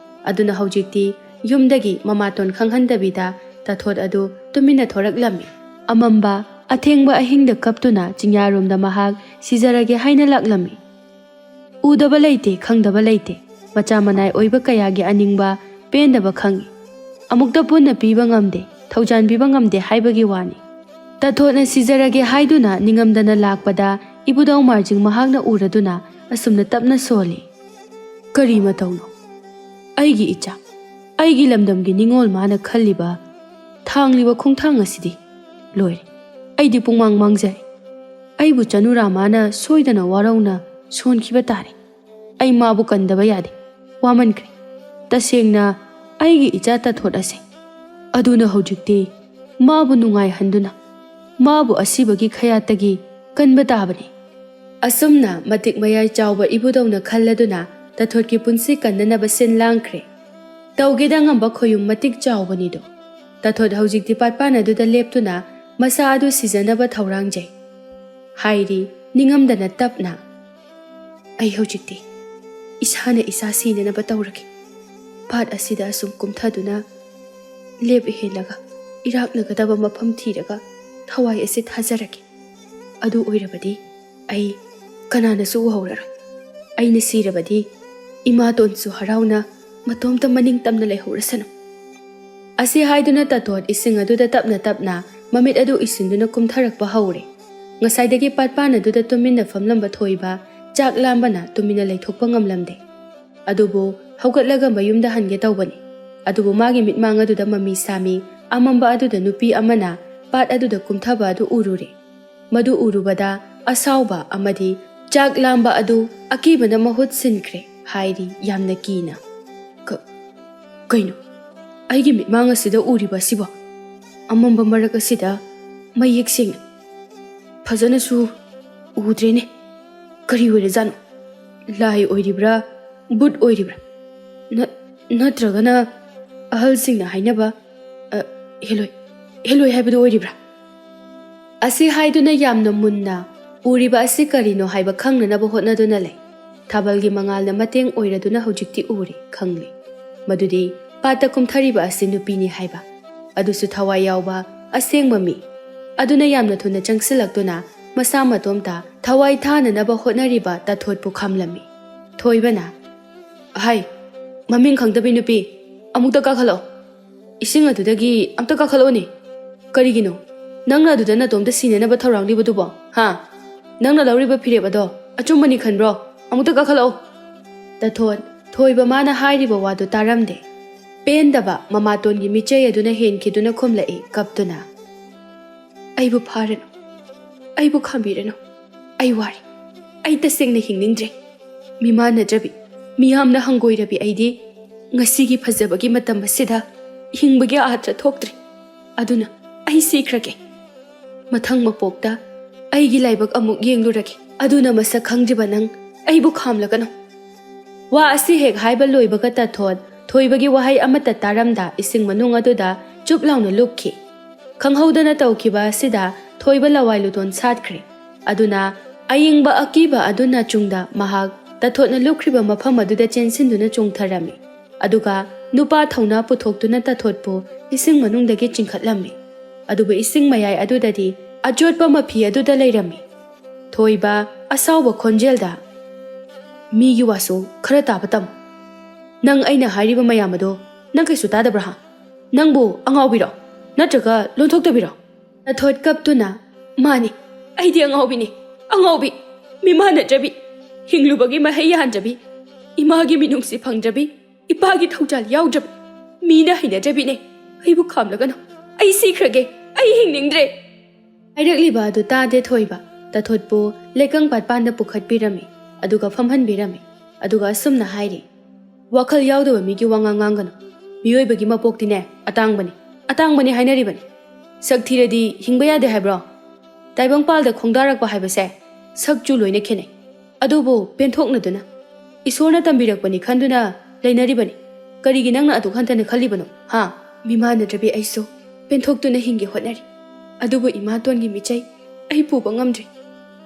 ꯑꯗꯨꯅ ꯍꯧꯖꯤꯛꯇꯤ ꯌꯨꯝꯗꯒꯤ ꯃꯃꯥꯇꯣꯟ ꯈꯪꯍꯟꯗꯕꯤꯗ ꯇꯊꯣꯠ ꯑꯗꯨ ꯇꯨꯃꯤꯟꯅ ꯊꯣꯔꯛꯂꯝꯃꯤ ꯑꯃꯝꯕ ꯑꯊꯦꯡꯕ ꯑꯍꯤꯡꯗ ꯀꯞꯇꯨꯅ ꯆꯤꯡꯌꯥꯔꯣꯝꯗ ꯃꯍꯥꯛ ꯁꯤꯖꯔꯒꯦ ꯍꯥꯏꯅ ꯂꯥꯛꯂꯝꯃꯤ ꯎꯗꯕ ꯂꯩꯇꯦ ꯈꯪꯗꯕ ꯂꯩꯇꯦ ꯃꯆꯥ ꯃꯅꯥꯏ ꯑꯣꯏꯕ ꯀꯌꯥꯒꯤ ꯑꯅꯤꯡꯕ ꯄꯦꯟꯗꯕ ꯈꯪꯉꯤ ꯑꯃꯨꯛꯇ ꯄꯨꯟꯅ ꯄꯤꯕ ꯉꯝꯗꯦ ꯊꯧꯖꯥꯟꯕꯤꯕ ꯉꯝꯗꯦ ꯍꯥꯏꯕꯒꯤ ꯋꯥꯅꯤ ꯇꯊꯣꯠꯅ ꯁꯤꯖꯔꯒꯦ ꯍꯥꯏꯗꯨꯅ ꯅꯤꯡꯉꯝꯗꯅ ꯂꯥꯛꯄꯗ ꯏꯕꯨꯙꯧ ꯃꯥꯔꯖꯤꯡ ꯃꯍꯥꯛꯅ ꯎꯔꯗꯨꯅ ꯑꯁꯨꯝꯅ ꯇꯞꯅ ꯁꯣꯜꯂꯤ ꯀꯔꯤ ꯃꯇꯧꯅꯣ ꯑꯩꯒꯤ ꯏꯆꯥ ꯑꯩꯒꯤ ꯂꯝꯗꯝꯒꯤ ꯅꯤꯡꯉꯣꯜ ꯃꯥꯅ ꯈꯜꯂꯤꯕ ꯊꯥꯡꯂꯤꯕ ꯈꯣꯡꯊꯥꯡ ꯑꯁꯤꯗꯤ ꯂꯣꯏꯔꯦ ꯑꯩꯗꯤ ꯄꯨꯡꯃꯥꯡ ꯃꯥꯡꯖꯔꯦ ꯑꯩꯕꯨ ꯆꯅꯨꯔꯥꯃꯥꯅ ꯁꯣꯏꯗꯅ ꯋꯥꯔꯧꯅ ꯁꯣꯟꯈꯤꯕ ꯇꯥꯔꯦ ꯑꯩ ꯃꯥꯕꯨ ꯀꯟꯗꯕ ꯌꯥꯗꯦ ꯋꯥꯃꯟꯈ꯭ꯔꯦ ꯇꯁꯦꯡꯅ ꯑꯩꯒꯤ ꯏꯆꯥ ꯇꯊꯣꯠ ꯑꯁꯦ ꯑꯗꯨꯅ ꯍꯧꯖꯤꯛꯇꯤ ꯃꯥꯕꯨ ꯅꯨꯡꯉꯥꯏꯍꯟꯗꯨꯅ ꯃꯥꯕꯨ ꯑꯁꯤꯕꯒꯤ ꯈꯌꯥꯠꯇꯒꯤ ꯀꯟꯕ ꯇꯥꯕꯅꯤ ꯑꯁꯨꯝꯅ ꯃꯇꯤꯛ ꯃꯌꯥꯏ ꯆꯥꯎꯕ ꯏꯕꯨꯙꯧꯅ ꯈꯜꯂꯗꯨꯅ ꯇꯊꯣꯠꯀꯤ ꯄꯨꯟꯁꯤ ꯀꯟꯅꯅꯕ ꯁꯤꯟ ꯂꯥꯡꯈ꯭ꯔꯦ ꯇꯧꯒꯦꯗ ꯉꯝꯕ ꯈꯣꯌꯨꯝ ꯃꯇꯤꯛ ꯆꯥꯎꯕꯅꯤꯗꯣ ꯇꯊꯣꯠ ꯍꯧꯖꯤꯛꯇꯤ ꯄꯥꯠꯄꯥꯟ ꯑꯗꯨꯗ ꯂꯦꯞꯇꯨꯅ ꯃꯁꯥ ꯑꯗꯨ ꯁꯤꯖꯅꯕ ꯊꯧꯔꯥꯡꯖꯩ ꯍꯥꯏꯔꯤ ꯅꯤꯡꯉꯝꯗꯅ ꯇꯞꯅ ꯑꯩ ꯍꯧꯖꯤꯛꯇꯤ ꯏꯁꯥꯅ ꯏꯁꯥ ꯁꯤꯅꯅꯕ ꯇꯧꯔꯒꯦ ꯄꯥꯠ ꯑꯁꯤꯗ ꯑꯁꯨꯝ ꯀꯨꯝꯊꯗꯨꯅ ꯂꯦꯞ ꯍꯦꯜꯂꯒ ꯏꯔꯥꯛꯅꯒꯗꯕ ꯃꯐꯝ ꯊꯤꯔꯒ ꯊꯋꯥꯏ ꯑꯁꯤ ꯊꯥꯖꯔꯒꯦ ꯑꯗꯨ ꯑꯣꯏꯔꯕꯗꯤ ꯑꯩ ꯀꯅꯥꯅꯁꯨ ꯎꯍꯧꯔꯔꯣꯏ ꯑꯩꯅ ꯁꯤꯔꯕꯗꯤ ꯏꯃꯥꯇꯣꯟꯁꯨ ꯍꯔꯥꯎꯅ ꯃꯇꯣꯝꯇ ꯃꯅꯤꯡ ꯇꯝꯅ ꯂꯩꯍꯧꯔꯁꯅꯨ ꯑꯁꯤ ꯍꯥꯏꯗꯨꯅ ꯇꯊꯣꯠ ꯏꯁꯤꯡ ꯑꯗꯨꯗ ꯇꯞꯅ ꯇꯞꯅ ꯃꯃꯤꯠ ꯑꯗꯨ ꯏꯁꯤꯟꯗꯨꯅ ꯀꯨꯝꯊꯔꯛꯄ ꯍꯧꯔꯦ ꯉꯁꯥꯏꯗꯒꯤ ꯄꯥꯠꯄꯥꯟ ꯑꯗꯨꯗ ꯇꯨꯃꯤꯟꯅ ꯐꯝꯂꯝꯕ ꯊꯣꯏꯕ ꯆꯥꯛ ꯂꯥꯝꯕꯅ ꯇꯨꯃꯤꯟꯅ ꯂꯩꯊꯣꯛꯄ ꯉꯝꯂꯝꯗꯦ ꯑꯗꯨꯕꯨ ꯍꯧꯒꯠꯂꯒ ꯃꯌꯨꯝꯗ ꯍꯟꯒꯦ ꯇꯧꯕꯅꯤ ꯑꯗꯨꯕꯨ ꯃꯥꯒꯤ ꯃꯤꯠꯃꯥꯡ ꯑꯗꯨꯗ ꯃꯃꯤ ꯁꯥꯃꯤ ꯑꯃꯝꯕ ꯑꯗꯨꯗ ꯅꯨꯄꯤ ꯑꯃꯅ ꯄꯥꯠ ꯑꯗꯨꯗ ꯀꯨꯝꯊꯕ ꯑꯗꯨ ꯎꯔꯨꯔꯦ ꯃꯗꯨ ꯎꯔꯨꯕꯗ ꯑꯁꯥꯎꯕ ꯑꯃꯗꯤ ꯆꯥꯛ ꯂꯥꯝꯕ ꯑꯗꯨ ꯑꯀꯤꯕꯅ ꯃꯍꯨꯠ ꯁꯤꯟꯈ꯭ꯔꯦ ꯍꯥꯏꯔꯤ ꯌꯥꯝꯅ ꯀꯤꯅ ꯀꯩꯅꯣ ꯑꯩꯒꯤ ꯃꯤꯠꯃꯥꯡ ꯑꯁꯤꯗ ꯎꯔꯤꯕ ꯑꯁꯤꯕꯣ ꯑꯃꯝꯕ ꯃꯔꯛ ꯑꯁꯤꯗ ꯃꯌꯦꯛ ꯁꯦꯡꯅ ꯐꯖꯅꯁꯨ ꯎꯗ꯭ꯔꯦꯅꯦ ꯀꯔꯤ ꯑꯣꯏꯔꯖꯥꯠꯅꯣ ꯂꯥꯏ ꯑꯣꯏꯔꯤꯕ꯭ꯔꯥ ꯕꯨꯠ ꯑꯣꯏꯔꯤꯕ꯭ꯔꯥ ꯅꯠꯇ꯭ꯔꯒꯅ ꯑꯍꯜꯁꯤꯡꯅ ꯍꯥꯏꯅꯕ ꯍꯦꯂꯣꯏ ꯍꯥꯏꯕꯗꯨ ꯑꯣꯏꯔꯤꯕ꯭ꯔꯥ ꯑꯁꯤ ꯍꯥꯏꯗꯨꯅ ꯌꯥꯝꯅ ꯃꯨꯟꯅ ꯎꯔꯤꯕ ꯑꯁꯤ ꯀꯔꯤꯅꯣ ꯍꯥꯏꯕ ꯈꯪꯅꯅꯕ ꯍꯣꯠꯅꯗꯨꯅ ꯂꯩ ꯊꯥꯕꯜꯒꯤ ꯃꯉꯥꯜꯅ ꯃꯇꯦꯡ ꯑꯣꯏꯔꯗꯨꯅ ꯍꯧꯖꯤꯛꯇꯤ ꯎꯔꯤ ꯈꯪꯂꯤ ꯃꯗꯨꯗꯤ ꯄꯥꯠꯇ ꯀꯨꯝꯊꯔꯤꯕ ꯑꯁꯤ ꯅꯨꯄꯤꯅꯤ ꯍꯥꯏꯕ ꯑꯗꯨꯁꯨ ꯊꯋꯥꯏ ꯌꯥꯎꯕ ꯑꯁꯦꯡꯕ ꯃꯤ ꯑꯗꯨꯅ ꯌꯥꯝꯅ ꯊꯨꯅ ꯆꯪꯁꯤꯜꯂꯛꯇꯨꯅ ꯃꯁꯥ ꯃꯇꯣꯝꯇ ꯊꯋꯥꯏ ꯊꯥꯅꯅꯕ ꯍꯣꯠꯅꯔꯤꯕ ꯇꯊꯣꯠꯄꯨ ꯈꯝꯂꯝꯃꯤ ꯊꯣꯏꯕꯅ ꯍꯥꯏ ꯃꯃꯤꯡ ꯈꯪꯗꯕꯤ ꯅꯨꯄꯤ ꯑꯃꯨꯛꯇ ꯀꯥꯈꯠꯂꯛꯑꯣ ꯏꯁꯤꯡ ꯑꯗꯨꯗꯒꯤ ꯑꯝꯇ ꯀꯥꯈꯠꯂꯛꯑꯣꯅꯦ ꯀꯔꯤꯒꯤꯅꯣ ꯅꯪꯅ ꯑꯗꯨꯗ ꯅꯇꯣꯝꯇ ꯁꯤꯅꯅꯕ ꯊꯧꯔꯥꯡꯂꯤꯕꯗꯨꯕꯣ ꯍꯥ ꯅꯪꯅ ꯂꯧꯔꯤꯕ ꯐꯤꯔꯦꯞ ꯑꯗꯣ ꯑꯆꯨꯝꯕꯅꯤ ꯈꯟꯕ꯭ꯔꯣ ꯑꯃꯨꯛꯇ ꯀꯥꯈꯠꯂꯛꯑꯣ ꯇꯊꯣꯠ ꯊꯣꯏꯕ ꯃꯥꯅ ꯍꯥꯏꯔꯤꯕ ꯋꯥꯗꯨ ꯇꯥꯔꯝꯗꯦ ꯄꯦꯟꯗꯕ ꯃꯃꯥꯇꯣꯟꯒꯤ ꯃꯤꯆꯩ ꯑꯗꯨꯅ ꯍꯦꯟꯈꯤꯗꯨꯅ ꯈꯨꯝꯂꯛꯏ ꯀꯞꯇꯨꯅ ꯑꯩꯕꯨ ꯐꯥꯔꯅꯨ ꯑꯩꯕꯨ ꯈꯥꯝꯕꯤꯔꯅꯨ ꯑꯩ ꯋꯥꯔꯤ ꯑꯩ ꯇꯁꯦꯡꯅ ꯍꯤꯡꯅꯤꯡꯗ꯭ꯔꯦ ꯃꯤꯃꯥꯟꯅꯗ꯭ꯔꯕꯤ ꯃꯤꯌꯥꯝꯅ ꯍꯪꯒꯣꯏꯔꯕꯤ ꯑꯩꯗꯤ ꯉꯁꯤꯒꯤ ꯐꯖꯕꯒꯤ ꯃꯇꯝ ꯑꯁꯤꯗ ꯍꯤꯡꯕꯒꯤ ꯑꯥꯔꯊ ꯊꯣꯛꯇ꯭ꯔꯦ ꯑꯗꯨꯅ ꯑꯩ ꯁꯤꯈ꯭ꯔꯒꯦ ꯃꯊꯪ ꯃꯄꯣꯛꯇ ꯑꯩꯒꯤ ꯂꯥꯏꯕꯛ ꯑꯃꯨꯛ ꯌꯦꯡꯂꯨꯔꯒꯦ ꯑꯗꯨꯅ ꯃꯁꯛ ꯈꯪꯗ꯭ꯔꯤꯕ ꯅꯪ ꯑꯩꯕꯨ ꯈꯥꯝꯂꯒꯅꯨ ꯋꯥ ꯑꯁꯤ ꯍꯦꯛ ꯍꯥꯏꯕ ꯂꯣꯏꯕꯒ ꯇꯊꯣꯠ ꯊꯣꯏꯕꯒꯤ ꯋꯥꯍꯩ ꯑꯃꯠꯇ ꯇꯥꯔꯝꯗ ꯏꯁꯤꯡ ꯃꯅꯨꯡ ꯑꯗꯨꯗ ꯆꯨꯞ ꯂꯥꯎꯅ ꯂꯨꯞꯈꯤ ꯈꯪꯍꯧꯗꯅ ꯇꯧꯈꯤꯕ ꯑꯁꯤꯗ ꯊꯣꯏꯕ ꯂꯋꯥꯏ ꯂꯨꯇꯣꯟ ꯁꯥꯠꯈ꯭ꯔꯦ꯫ ꯑꯗꯨꯅ ꯑꯌꯤꯡꯕ ꯑꯀꯤꯕ ꯑꯗꯨꯅ ꯆꯨꯡꯗ ꯃꯍꯥꯛ ꯇꯊꯣꯠꯅ ꯂꯨꯞꯈ꯭ꯔꯤꯕ ꯃꯐꯝ ꯑꯗꯨꯗ ꯆꯦꯟꯁꯤꯟꯗꯨꯅ ꯆꯣꯡꯊꯔꯝꯃꯤ꯫ ꯑꯗꯨꯒ ꯅꯨꯄꯥ ꯊꯧꯅꯥ ꯄꯨꯊꯣꯛꯇꯨꯅ ꯇꯊꯣꯠꯄꯨ ꯏꯁꯤꯡ ꯃꯅꯨꯡꯗꯒꯤ ꯆꯤꯡꯈꯠꯂꯝꯃꯤ꯫ ꯑꯗꯨꯕꯨ ꯏꯁꯤꯡ ꯃꯌꯥꯏ ꯑꯗꯨꯗꯗꯤ ꯑꯆꯣꯠꯄ ꯃꯐꯤ ꯑꯗꯨꯗ ꯂꯩꯔꯝꯃꯤ꯫ ꯊꯣꯏꯕ ꯑꯁꯥꯎꯕ ꯈꯣꯟꯖꯦꯜꯗ "ꯃꯤꯒꯤ ꯋꯥꯁꯨ ꯈꯔ ꯇꯥꯕ ꯇꯝꯃꯨ꯫ ꯅꯪ ꯑꯩꯅ ꯍꯥꯏꯔꯤꯕ ꯃꯌꯥꯝ ꯑꯗꯣ ꯅꯪ ꯀꯩꯁꯨ ꯇꯥꯗꯕ꯭ꯔꯥ ꯍꯥ? ꯅꯪꯕꯨ ꯑꯉꯥꯎꯕꯤꯔꯣ? ꯅꯠꯇ꯭ꯔꯒ ꯂꯣꯟꯊꯣꯛꯇꯕꯤꯔꯣ?" ꯇꯊꯣꯠ ꯀꯞꯇꯨꯅ "ꯃꯥꯅꯤ, ꯑꯩꯗꯤ ꯑꯉꯥꯎꯕꯤꯅꯤ, ꯑꯉꯥꯎꯕꯤ, ꯃꯤꯃꯥꯟꯅꯗ꯭ꯔꯕꯤ, ꯍꯤꯡꯂꯨꯕꯒꯤ ꯃꯍꯩ ꯌꯥꯟꯗ꯭ꯔꯕꯤ, ꯏꯃꯥꯒꯤ ꯃꯤꯅꯨꯡꯁꯤ ꯐꯪꯗ꯭ꯔꯕꯤ, ꯏꯄꯥꯒꯤ ꯊꯧꯖꯥꯜ ꯌꯥꯎꯗ꯭ꯔꯕꯤ, ꯃꯤꯅ ꯍꯩꯅꯗ꯭ꯔꯕꯤꯅꯦ, ꯑꯩꯕꯨ ꯈꯥꯝꯂꯒꯅꯨ, ꯑꯩ ꯁꯤꯈ꯭ꯔꯒꯦ, ꯑꯩ ꯍꯤꯡꯅꯤꯡꯗ꯭ꯔꯦ." ꯍꯥꯏꯔꯛꯂꯤꯕ ꯑꯗꯨ ꯇꯥꯗꯦ ꯊꯣꯏꯕ ꯇꯊꯣꯠꯄꯨ ꯂꯩꯀꯪ ꯄꯥꯠꯄꯥꯟꯗ ꯄꯨꯈꯠꯄꯤꯔꯝꯃꯤ꯫ ꯑꯗꯨꯒ ꯐꯝꯍꯟꯕꯤꯔꯝꯃꯤ꯫ ꯑꯗꯨꯒ ꯑꯁꯨꯝꯅ ꯍꯥꯏꯔꯤ: "ꯋꯥꯈꯜ ꯌꯥꯎꯗꯕ ꯃꯤꯒꯤ ꯋꯥꯉꯥꯡ ꯉꯥꯡꯒꯅꯨ꯫ ꯃꯤꯑꯣꯏꯕꯒꯤ ꯃꯄꯣꯛꯇꯤꯅꯦ ꯑꯇꯥꯡꯕꯅꯤ, ꯑꯇꯥꯡꯕꯅꯤ ꯍꯥꯏꯅꯔꯤꯕꯅꯤ꯫ ꯁꯛ ꯊꯤꯔꯗꯤ ꯍꯤꯡꯕ ꯌꯥꯗꯦ ꯍꯥꯏꯕ꯭ꯔꯣ? ꯇꯥꯏꯕꯪꯄꯥꯜꯗ ꯈꯣꯡꯗꯥꯔꯛꯄ ꯍꯥꯏꯕꯁꯦ ꯁꯛꯆꯨ ꯂꯣꯏꯅ ꯈꯦꯠꯅꯩ꯫ ꯑꯗꯨꯕꯨ ꯄꯦꯟꯊꯣꯛꯅꯗꯨꯅ ꯏꯁꯣꯔꯅ ꯇꯝꯕꯤꯔꯛꯄꯅꯤ ꯈꯟꯗꯨꯅ ꯂꯩꯅꯔꯤꯕꯅꯤ꯫ ꯀꯔꯤꯒꯤ ꯅꯪꯅ ꯑꯗꯨꯛ ꯍꯟꯊꯅ ꯈꯜꯂꯤꯕꯅꯣ ꯍꯥ? ꯃꯤꯃꯥꯟꯅꯗ꯭ꯔꯕꯤ ꯑꯩꯁꯨ ꯄꯦꯟꯊꯣꯛꯇꯨꯅ ꯍꯤꯡꯒꯦ ꯍꯣꯠꯅꯔꯤ꯫ ꯑꯗꯨꯕꯨ ꯏꯃꯥꯇꯣꯟꯒꯤ ꯃꯤꯆꯩ ꯑꯩ ꯄꯨꯕ ꯉꯝꯗ꯭ꯔꯤ꯫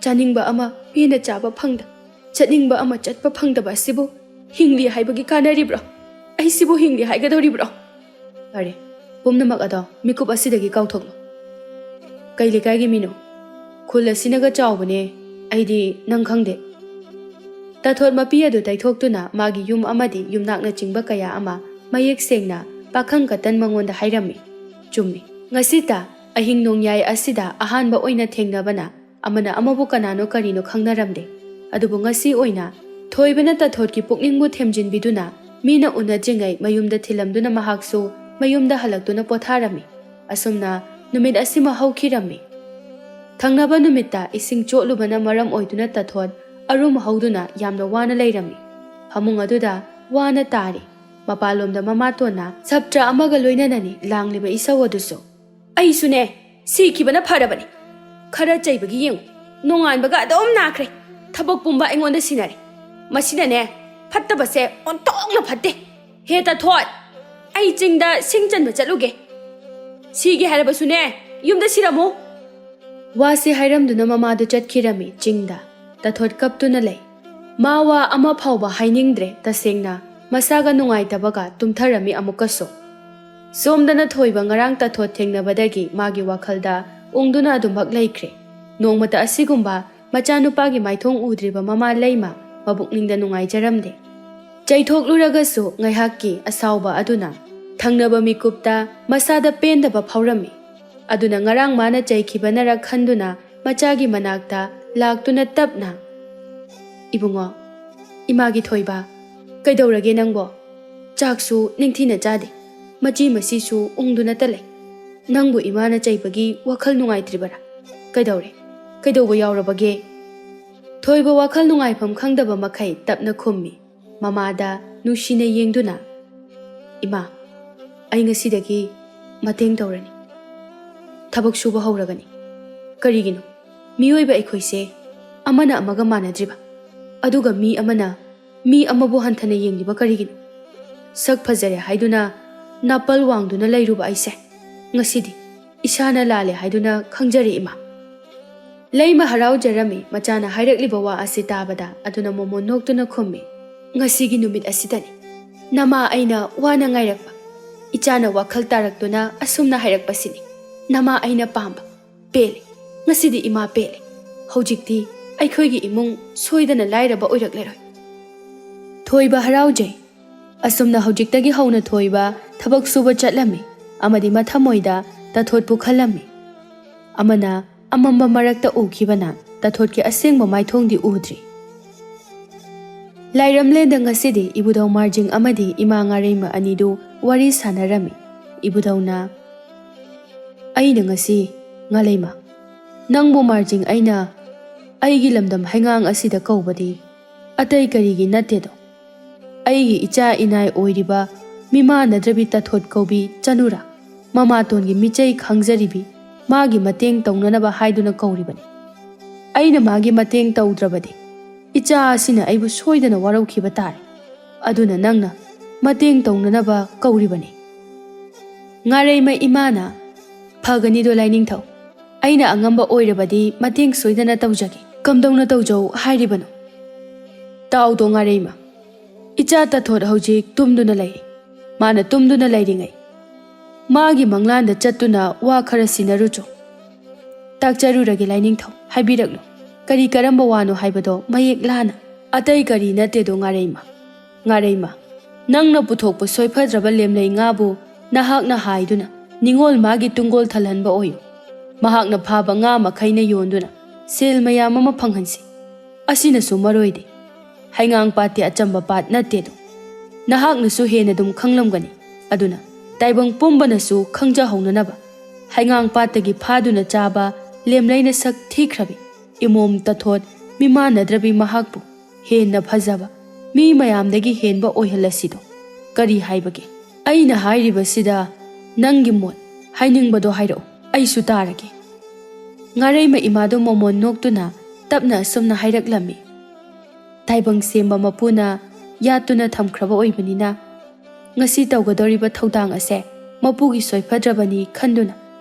ꯆꯥꯅꯤꯡꯕ ꯑꯃ ꯄꯦꯟꯅ ꯆꯥꯕ ꯐꯪꯗ, ꯆꯠꯅꯤꯡꯕ ꯑꯃ ꯆꯠꯄ ꯐꯪꯗꯕ ꯑꯁꯤꯕꯨ ꯍꯤꯡꯂꯤ ꯍꯥꯏꯕꯒꯤ ꯀꯥꯟꯅꯔꯤꯕ꯭ꯔꯣ? ꯑꯩꯁꯤꯕꯨ ꯍꯤꯡꯂꯤ ꯍꯥꯏꯒꯗꯧꯔꯤꯕ꯭ꯔꯣ?" ꯐꯔꯦ, ꯄꯨꯝꯅꯃꯛ ꯑꯗꯣ ꯃꯤꯀꯨꯞ ꯑꯁꯤꯗꯒꯤ ꯀꯥꯎꯊꯣꯛꯂꯣ꯫ ꯀꯩ ꯂꯩꯀꯥꯏꯒꯤ ꯃꯤꯅꯣ? ꯈꯨꯜ ꯑꯁꯤꯅꯒ ꯆꯥꯎꯕꯅꯦ, ꯑꯩꯗꯤ ꯅꯪ ꯈꯪꯗꯦ꯫ ꯇꯊꯣꯠ ꯃꯄꯤ ꯑꯗꯨ ꯇꯩꯊꯣꯛꯇꯨꯅ ꯃꯥꯒꯤ ꯌꯨꯝ ꯑꯃꯗꯤ ꯌꯨꯝꯅꯥꯛꯅ ꯆꯤꯡꯕ ꯀꯌꯥ ꯑꯃ ꯃꯌꯦꯛ ꯁꯦꯡꯅ ꯄꯥꯈꯪ ꯀꯇꯟ ꯃꯉꯣꯟꯗ ꯍꯥꯏꯔꯝꯃꯤ꯫ ꯆꯨꯝꯃꯤ, ꯉꯁꯤꯇ ꯑꯍꯤꯡ ꯅꯣꯡꯌꯥꯏ ꯑꯁꯤꯗ ꯑꯍꯥꯟꯕ ꯑꯣꯏꯅ ꯊꯦꯡꯅꯕꯅ ꯑꯃꯅ ꯑꯃꯕꯨ ꯀꯅꯥꯅꯣ ꯀꯔꯤꯅꯣ ꯈꯪꯅꯔꯝꯗꯦ꯫ ꯑꯗꯨꯕꯨ ꯉꯁꯤ ꯑꯣꯏꯅ ꯊꯣꯏꯕꯅ ꯇꯊꯣꯠꯀꯤ ꯄꯨꯛꯅꯤꯡꯕꯨ ꯊꯦꯝꯖꯤꯟꯕꯤꯗꯨꯅ ꯃꯤꯅ ꯎꯅꯗ꯭ꯔꯤꯉꯩ ꯃꯌꯨꯝꯗ ꯊꯤꯜꯂꯝꯗꯨꯅ ꯃꯍꯥꯛꯁꯨ ꯃꯌꯨꯝꯗ ꯍꯜꯂꯛꯇꯨꯅ ꯄꯣꯊꯥꯔꯝꯃꯤ꯫ ꯑꯁꯨꯝꯅ ꯅꯨꯃꯤꯠ ꯑꯁꯤꯃ ꯍꯧꯈꯤꯔꯝꯃꯤ꯫ ꯊꯪꯅꯕ ꯅꯨꯃꯤꯠꯇ ꯏꯁꯤꯡ ꯆꯣꯠꯂꯨꯕꯅ ꯃꯔꯝ ꯑꯣꯏꯗꯨꯅ ꯇꯊꯣꯠ ꯑꯔꯨꯝ ꯍꯧꯗꯨꯅ ꯌꯥꯝꯅ ꯋꯥꯅ ꯂꯩꯔꯝꯃꯤ꯫ ꯐꯃꯨꯡ ꯑꯗꯨꯗ ꯋꯥꯅ ꯇꯥꯔꯤ꯫ ꯃꯄꯥꯟꯂꯣꯝꯗ ꯃꯃꯥꯇꯣꯟꯅ ꯁꯞꯇ꯭ꯔ ꯑꯃꯒ ꯂꯣꯏꯅꯅꯅꯤ ꯂꯥꯡꯂꯤꯕ ꯏꯁꯧ ꯑꯗꯨꯁꯨ: "ꯑꯩꯁꯨꯅꯦ, ꯁꯤꯈꯤꯕꯅ ꯐꯔꯕꯅꯤ꯫ ꯈꯔ ꯆꯩꯕꯒꯤ ꯌꯦꯡꯉꯨ, ꯅꯣꯡꯉꯥꯟꯕꯒ ꯑꯗꯨꯝ ꯅꯥꯈ꯭ꯔꯦ꯫ ꯊꯕꯛ ꯄꯨꯝꯕ ꯑꯩꯉꯣꯟꯗ ꯁꯤꯟꯅꯔꯦ꯫ ꯃꯁꯤꯅꯅꯦ, ꯐꯠꯇꯕꯁꯦ ꯑꯣꯟꯊꯣꯛꯅ ꯐꯠꯇꯦ꯫ ꯍꯦ ꯇꯊꯣꯠ, ꯑꯩ ꯆꯤꯡꯗ ꯁꯤꯡ ꯆꯟꯕ ꯆꯠꯂꯨꯒꯦ꯫ ꯁꯤꯒꯦ ꯍꯥꯏꯔꯕꯁꯨꯅꯦ, ꯌꯨꯝꯗ ꯁꯤꯔꯝꯃꯨ." ꯋꯥꯁꯤ ꯍꯥꯏꯔꯝꯗꯨꯅ ꯃꯃꯥꯗꯨ ꯆꯠꯈꯤꯔꯝꯃꯤ ꯆꯤꯡꯗ꯫ ꯇꯊꯣꯠ ꯀꯞꯇꯨꯅ ꯂꯩ꯫ ꯃꯥ ꯋꯥ ꯑꯃ ꯐꯥꯎꯕ ꯍꯥꯏꯅꯤꯡꯗ꯭ꯔꯦ꯫ ꯇꯁꯦꯡꯅ ꯃꯁꯥꯒ ꯅꯨꯡꯉꯥꯏꯇꯕꯒ ꯇꯨꯝꯊꯔꯝꯃꯤ ꯑꯃꯨꯛꯀꯁꯨ꯫ ꯁꯣꯝꯗꯅ ꯊꯣꯏꯕ ꯉꯔꯥꯡ ꯇꯊꯣꯠ ꯊꯦꯡꯅꯕꯗꯒꯤ ꯃꯥꯒꯤ ꯋꯥꯈꯜꯗ ꯎꯪꯗꯨꯅ ꯑꯗꯨꯃꯛ ꯂꯩꯈ꯭ꯔꯦ꯫ ꯅꯣꯡꯃꯇ ꯑꯁꯤꯒꯨꯝꯕ ꯃꯆꯥꯅꯨꯄꯥꯒꯤ ꯃꯥꯏꯊꯣꯡ ꯎꯗ꯭ꯔꯤꯕ ꯃꯃꯥ ꯂꯩꯃ ꯃꯕꯨꯛꯅꯤꯡꯗ ꯅꯨꯡꯉꯥꯏꯖꯔꯝꯗꯦ꯫ ꯆꯩꯊꯣꯛꯂꯨꯔꯒꯁꯨ ꯉꯥꯏꯍꯥꯛꯀꯤ ꯑꯁꯥꯎꯕ ꯑꯗꯨꯅ ꯊꯪꯅꯕ ꯃꯤꯀꯨꯞꯇ ꯃꯁꯥꯗ ꯄꯦꯟꯗꯕ ꯐꯥꯎꯔꯝꯃꯤ꯫ ꯑꯗꯨꯅ ꯉꯔꯥꯡ ꯃꯥꯅ ꯆꯩꯈꯤꯕꯅꯔ ꯈꯟꯗꯨꯅ ꯃꯆꯥꯒꯤ ꯃꯅꯥꯛꯇ ꯂꯥꯛꯇꯨꯅ ꯇꯞꯅ: "ꯏꯕꯨꯡꯉꯣ, ꯏꯃꯥꯒꯤ ꯊꯣꯏꯕ, ꯀꯩꯗꯧꯔꯒꯦ ꯅꯪꯕꯣ? ꯆꯥꯛꯁꯨ ꯅꯤꯡꯊꯤꯅ ꯆꯥꯗꯦ, ꯃꯆꯤ ꯃꯆꯤꯁꯨ ꯎꯪꯗꯨꯅꯇ ꯂꯩ꯫ ꯅꯪꯕꯨ ꯏꯃꯥꯅ ꯆꯩꯕꯒꯤ ꯋꯥꯈꯜ ꯅꯨꯡꯉꯥꯏꯇ꯭ꯔꯤꯕꯔꯥ? ꯀꯩꯗꯧꯔꯦ? ꯀꯩꯗꯧꯕ ꯌꯥꯎꯔꯕꯒꯦ?" ꯊꯣꯏꯕ ꯋꯥꯈꯜ ꯅꯨꯡꯉꯥꯏꯐꯝ ꯈꯪꯗꯕ ꯃꯈꯩ ꯇꯞꯅ ꯈꯨꯝꯃꯤ, ꯃꯃꯥꯗ ꯅꯨꯡꯁꯤꯅ ꯌꯦꯡꯗꯨꯅ: "ꯏꯃꯥ, ꯑꯩ ꯉꯁꯤꯗꯒꯤ ꯃꯇꯦꯡ ꯇꯧꯔꯅꯤ, ꯊꯕꯛ ꯁꯨꯕ ꯍꯧꯔꯒꯅꯤ꯫ ꯀꯔꯤꯒꯤꯅꯣ? ꯃꯤꯑꯣꯏꯕ ꯑꯩꯈꯣꯏꯁꯦ ꯑꯃꯅ ꯑꯃꯒ ꯃꯥꯟꯅꯗ꯭ꯔꯤꯕ? ꯑꯗꯨꯒ ꯃꯤ ꯑꯃꯅ ꯃꯤ ꯑꯃꯕꯨ ꯍꯟꯊꯅ ꯌꯦꯡꯂꯤꯕ ꯀꯔꯤꯒꯤꯅꯣ? ꯁꯛ ꯐꯖꯔꯦ ꯍꯥꯏꯗꯨꯅ ꯅꯥꯄꯜ ꯋꯥꯡꯗꯨꯅ ꯂꯩꯔꯨꯕ ꯑꯩꯁꯦ ꯉꯁꯤꯗꯤ ꯏꯁꯥꯅ ꯂꯥꯜꯂꯦ ꯍꯥꯏꯗꯨꯅ ꯈꯪꯖꯔꯦ ꯏꯃꯥ." ꯂꯩꯃ ꯍꯔꯥꯎꯖꯔꯝꯃꯤ ꯃꯆꯥꯅ ꯍꯥꯏꯔꯛꯂꯤꯕ ꯋꯥ ꯑꯁꯤ ꯇꯥꯕꯗ꯫ ꯑꯗꯨꯅ ꯃꯣꯃꯣ ꯅꯣꯛꯇꯨꯅ ꯈꯨꯝꯃꯤ: "ꯉꯁꯤꯒꯤ ꯅꯨꯃꯤꯠ ꯑꯁꯤꯗꯅꯤ ꯅꯃꯥ ꯑꯩꯅ ꯋꯥꯅ ꯉꯥꯏꯔꯛꯄ꯫ ꯏꯆꯥꯅ ꯋꯥꯈꯜ ꯇꯥꯔꯛꯇꯨꯅ ꯑꯁꯨꯝꯅ ꯍꯥꯏꯔꯛꯄꯁꯤꯅꯤ: ꯅꯃꯥ ꯑꯩꯅ ꯄꯥꯝꯕ ꯄꯦꯜꯂꯦ, ꯉꯁꯤꯗꯤ ꯏꯃꯥ ꯄꯦꯜꯂꯦ꯫ ꯍꯧꯖꯤꯛꯇꯤ ꯑꯩꯈꯣꯏꯒꯤ ꯏꯃꯨꯡ ꯁꯣꯏꯗꯅ ꯂꯥꯏꯔꯕ ꯑꯣꯏꯔꯛꯂꯔꯣꯏ." ꯊꯣꯏꯕ ꯍꯔꯥꯎꯖꯩ꯫ ꯑꯁꯨꯝꯅ ꯍꯧꯖꯤꯛꯇꯒꯤ ꯍꯧꯅ ꯊꯣꯏꯕ ꯊꯕꯛ ꯁꯨꯕ ꯆꯠꯂꯝꯃꯤ ꯑꯃꯗꯤ ꯃꯊꯃꯣꯏꯗ ꯇꯊꯣꯠꯄꯨ ꯈꯜꯂꯝꯃꯤ꯫ ꯑꯃꯅ ꯑꯃꯝꯕ ꯃꯔꯛꯇ ꯎꯈꯤꯕꯅ ꯇꯊꯣꯠꯀꯤ ꯑꯁꯦꯡꯕ ꯃꯥꯏꯊꯣꯡꯗꯤ ꯎꯗ꯭ꯔꯤ꯫ ꯂꯥꯏꯔꯝꯂꯦꯟꯗ ꯉꯁꯤꯗꯤ ꯏꯕꯨꯙꯧ ꯃꯥꯔꯖꯤꯡ ꯑꯃꯗꯤ ꯏꯃꯥ ꯉꯥꯔꯩꯃ ꯑꯅꯤꯗꯨ ꯋꯥꯔꯤ ꯁꯥꯟꯅꯔꯝꯃꯤ꯫ ꯏꯕꯨꯙꯧꯅ: "ꯑꯩꯅ ꯉꯁꯤ ꯉꯥꯂꯩꯃ, ꯅꯪꯕꯨ ꯃꯥꯔꯖꯤꯡ ꯑꯩꯅ ꯑꯩꯒꯤ ꯂꯝꯗꯝ ꯍꯩꯉꯥꯡ ꯑꯁꯤꯗ ꯀꯧꯕꯗꯤ ꯑꯇꯩ ꯀꯔꯤꯒꯤ ꯅꯠꯇꯦꯗꯣ, ꯑꯩꯒꯤ ꯏꯆꯥ ꯏꯅꯥꯏ ꯑꯣꯏꯔꯤꯕ ꯃꯤꯃꯥꯟꯅꯗ꯭ꯔꯕꯤ ꯇꯊꯣꯠ ꯀꯧꯕꯤ ꯆꯅꯨꯔꯥ, ꯃꯃꯥꯇꯣꯟꯒꯤ ꯃꯤꯆꯩ ꯈꯪꯖꯔꯤꯕꯤ, ꯃꯥꯒꯤ ꯃꯇꯦꯡ ꯇꯧꯅꯅꯕ ꯍꯥꯏꯗꯨꯅ ꯀꯧꯔꯤꯕꯅꯤ꯫ ꯑꯩꯅ ꯃꯥꯒꯤ ꯃꯇꯦꯡ ꯇꯧꯗ꯭ꯔꯕꯗꯤ ꯏꯆꯥ ꯑꯁꯤꯅ ꯑꯩꯕꯨ ꯁꯣꯏꯗꯅ ꯋꯥꯔꯧꯈꯤꯕ ꯇꯥꯔꯦ꯫ ꯑꯗꯨꯅ ꯅꯪꯅ ꯃꯇꯦꯡ ꯇꯧꯅꯅꯕ ꯀꯧꯔꯤꯕꯅꯤ." ꯉꯥꯔꯩꯃ ꯏꯃꯥꯅ: ꯐꯒꯅꯤꯗꯣ ꯂꯥꯏꯅꯤꯡꯊꯧ ꯑꯩꯅ ꯑꯉꯝꯕ ꯑꯣꯏꯔꯕꯗꯤ ꯃꯇꯦꯡ ꯁꯣꯏꯗꯅ ꯇꯧꯖꯒꯦ ꯀꯝꯗꯧꯅ ꯇꯧꯖꯧ ꯍꯥꯏꯔꯤꯕꯅꯣ ꯇꯥꯎꯗꯣ ꯉꯥꯔꯩꯃ ꯏꯆꯥ ꯇꯊꯣꯠ ꯍꯧꯖꯤꯛ ꯇꯨꯝꯗꯨꯅ ꯂꯩꯔꯤ ꯃꯥꯅ ꯇꯨꯝꯗꯨꯅ ꯂꯩꯔꯤꯉꯩ ꯃꯥꯒꯤ ꯃꯪꯂꯥꯟꯗ ꯆꯠꯇꯨꯅ ꯋꯥ ꯈꯔ ꯁꯤꯟꯅꯔꯨꯆꯣ ꯇꯥꯛꯆꯔꯨꯔꯒꯦ ꯂꯥꯏꯅꯤꯡꯊꯧ ꯍꯥꯏꯕꯤꯔꯛꯂꯨ ꯀꯔꯤ ꯀꯔꯝꯕ ꯋꯥꯅꯣ ꯍꯥꯏꯕꯗꯣ ꯃꯌꯦꯛ ꯂꯥꯅ ꯑꯇꯩ ꯀꯔꯤ ꯅꯠꯇꯦꯗꯣ ꯉꯥꯔꯩꯃ ꯅꯪꯅ ꯄꯨꯊꯣꯛꯄ ꯁꯣꯏꯐꯗ꯭ꯔꯕ ꯂꯦꯝꯂꯩ ꯉꯥꯕꯨ ꯅꯍꯥꯛꯅ ꯍꯥꯏꯗꯨꯅ ꯅꯤꯡꯉꯣꯜ ꯃꯥꯒꯤ ꯇꯨꯡꯒꯣꯜ ꯊꯜꯍꯟꯕ ꯑꯣꯏꯌꯨ ꯃꯍꯥꯛꯅ ꯐꯥꯕ ꯉꯥ ꯃꯈꯩꯅ ꯌꯣꯟꯗꯨꯅ ꯁꯦꯜ ꯃꯌꯥꯝ ꯑꯃ ꯐꯪꯍꯟꯁꯤ ꯑꯁꯤꯅꯁꯨ ꯃꯔꯣꯏꯗꯦ ꯍꯩꯉꯥꯡ ꯄꯥꯠꯇꯤ ꯑꯆꯝꯕ ꯄꯥꯠ ꯅꯠꯇꯦꯗꯣ ꯅꯍꯥꯛꯅꯁꯨ ꯍꯦꯟꯅ ꯑꯗꯨꯝ ꯈꯪꯂꯝꯒꯅꯤ ꯑꯗꯨꯅ ꯇꯥꯏꯕꯪ ꯄꯨꯝꯕꯅꯁꯨ ꯈꯪꯖꯍꯧꯅꯅꯕ ꯍꯩꯉꯥꯡ ꯄꯥꯠꯇꯒꯤ ꯐꯥꯗꯨꯅ ꯆꯥꯕ ꯂꯦꯝꯂꯩꯅ ꯁꯛ ꯊꯤꯈ꯭ꯔꯕꯤ ꯏꯃꯣꯝ ꯇꯊꯣꯠ ꯃꯤꯃꯥꯟꯅꯗ꯭ꯔꯕꯤ ꯃꯍꯥꯛꯄꯨ ꯍꯦꯟꯅ ꯐꯖꯕ ꯃꯤ ꯃꯌꯥꯝꯗꯒꯤ ꯍꯦꯟꯕ ꯑꯣꯏꯍꯜꯂꯁꯤꯗꯣ ꯀꯔꯤ ꯍꯥꯏꯕꯒꯦ ꯑꯩꯅ ꯍꯥꯏꯔꯤꯕꯁꯤꯗ ꯅꯪꯒꯤ ꯃꯣꯠ ꯍꯥꯏꯅꯤꯡꯕꯗꯣ ꯍꯥꯏꯔꯛꯎ ꯑꯩꯁꯨ ꯇꯥꯔꯒꯦ ꯉꯥꯔꯩꯃ ꯏꯃꯥꯗꯣ ꯃꯣꯃꯣꯟ ꯅꯣꯛꯇꯨꯅ ꯇꯞꯅ ꯑꯁꯨꯝꯅ ꯍꯥꯏꯔꯛꯂꯝꯃꯤ ꯇꯥꯏꯕꯪ ꯁꯦꯝꯕ ꯃꯄꯨꯅ ꯌꯥꯠꯇꯨꯅ ꯊꯝꯈ꯭ꯔꯕ ꯑꯣꯏꯕꯅꯤꯅ ꯉꯁꯤ ꯇꯧꯒꯗꯧꯔꯤꯕ ꯊꯧꯗꯥꯡ ꯑꯁꯦ ꯃꯄꯨꯒꯤ ꯁꯣꯏꯐꯗ꯭ꯔꯕꯅꯤ ꯈꯟꯗꯨꯅ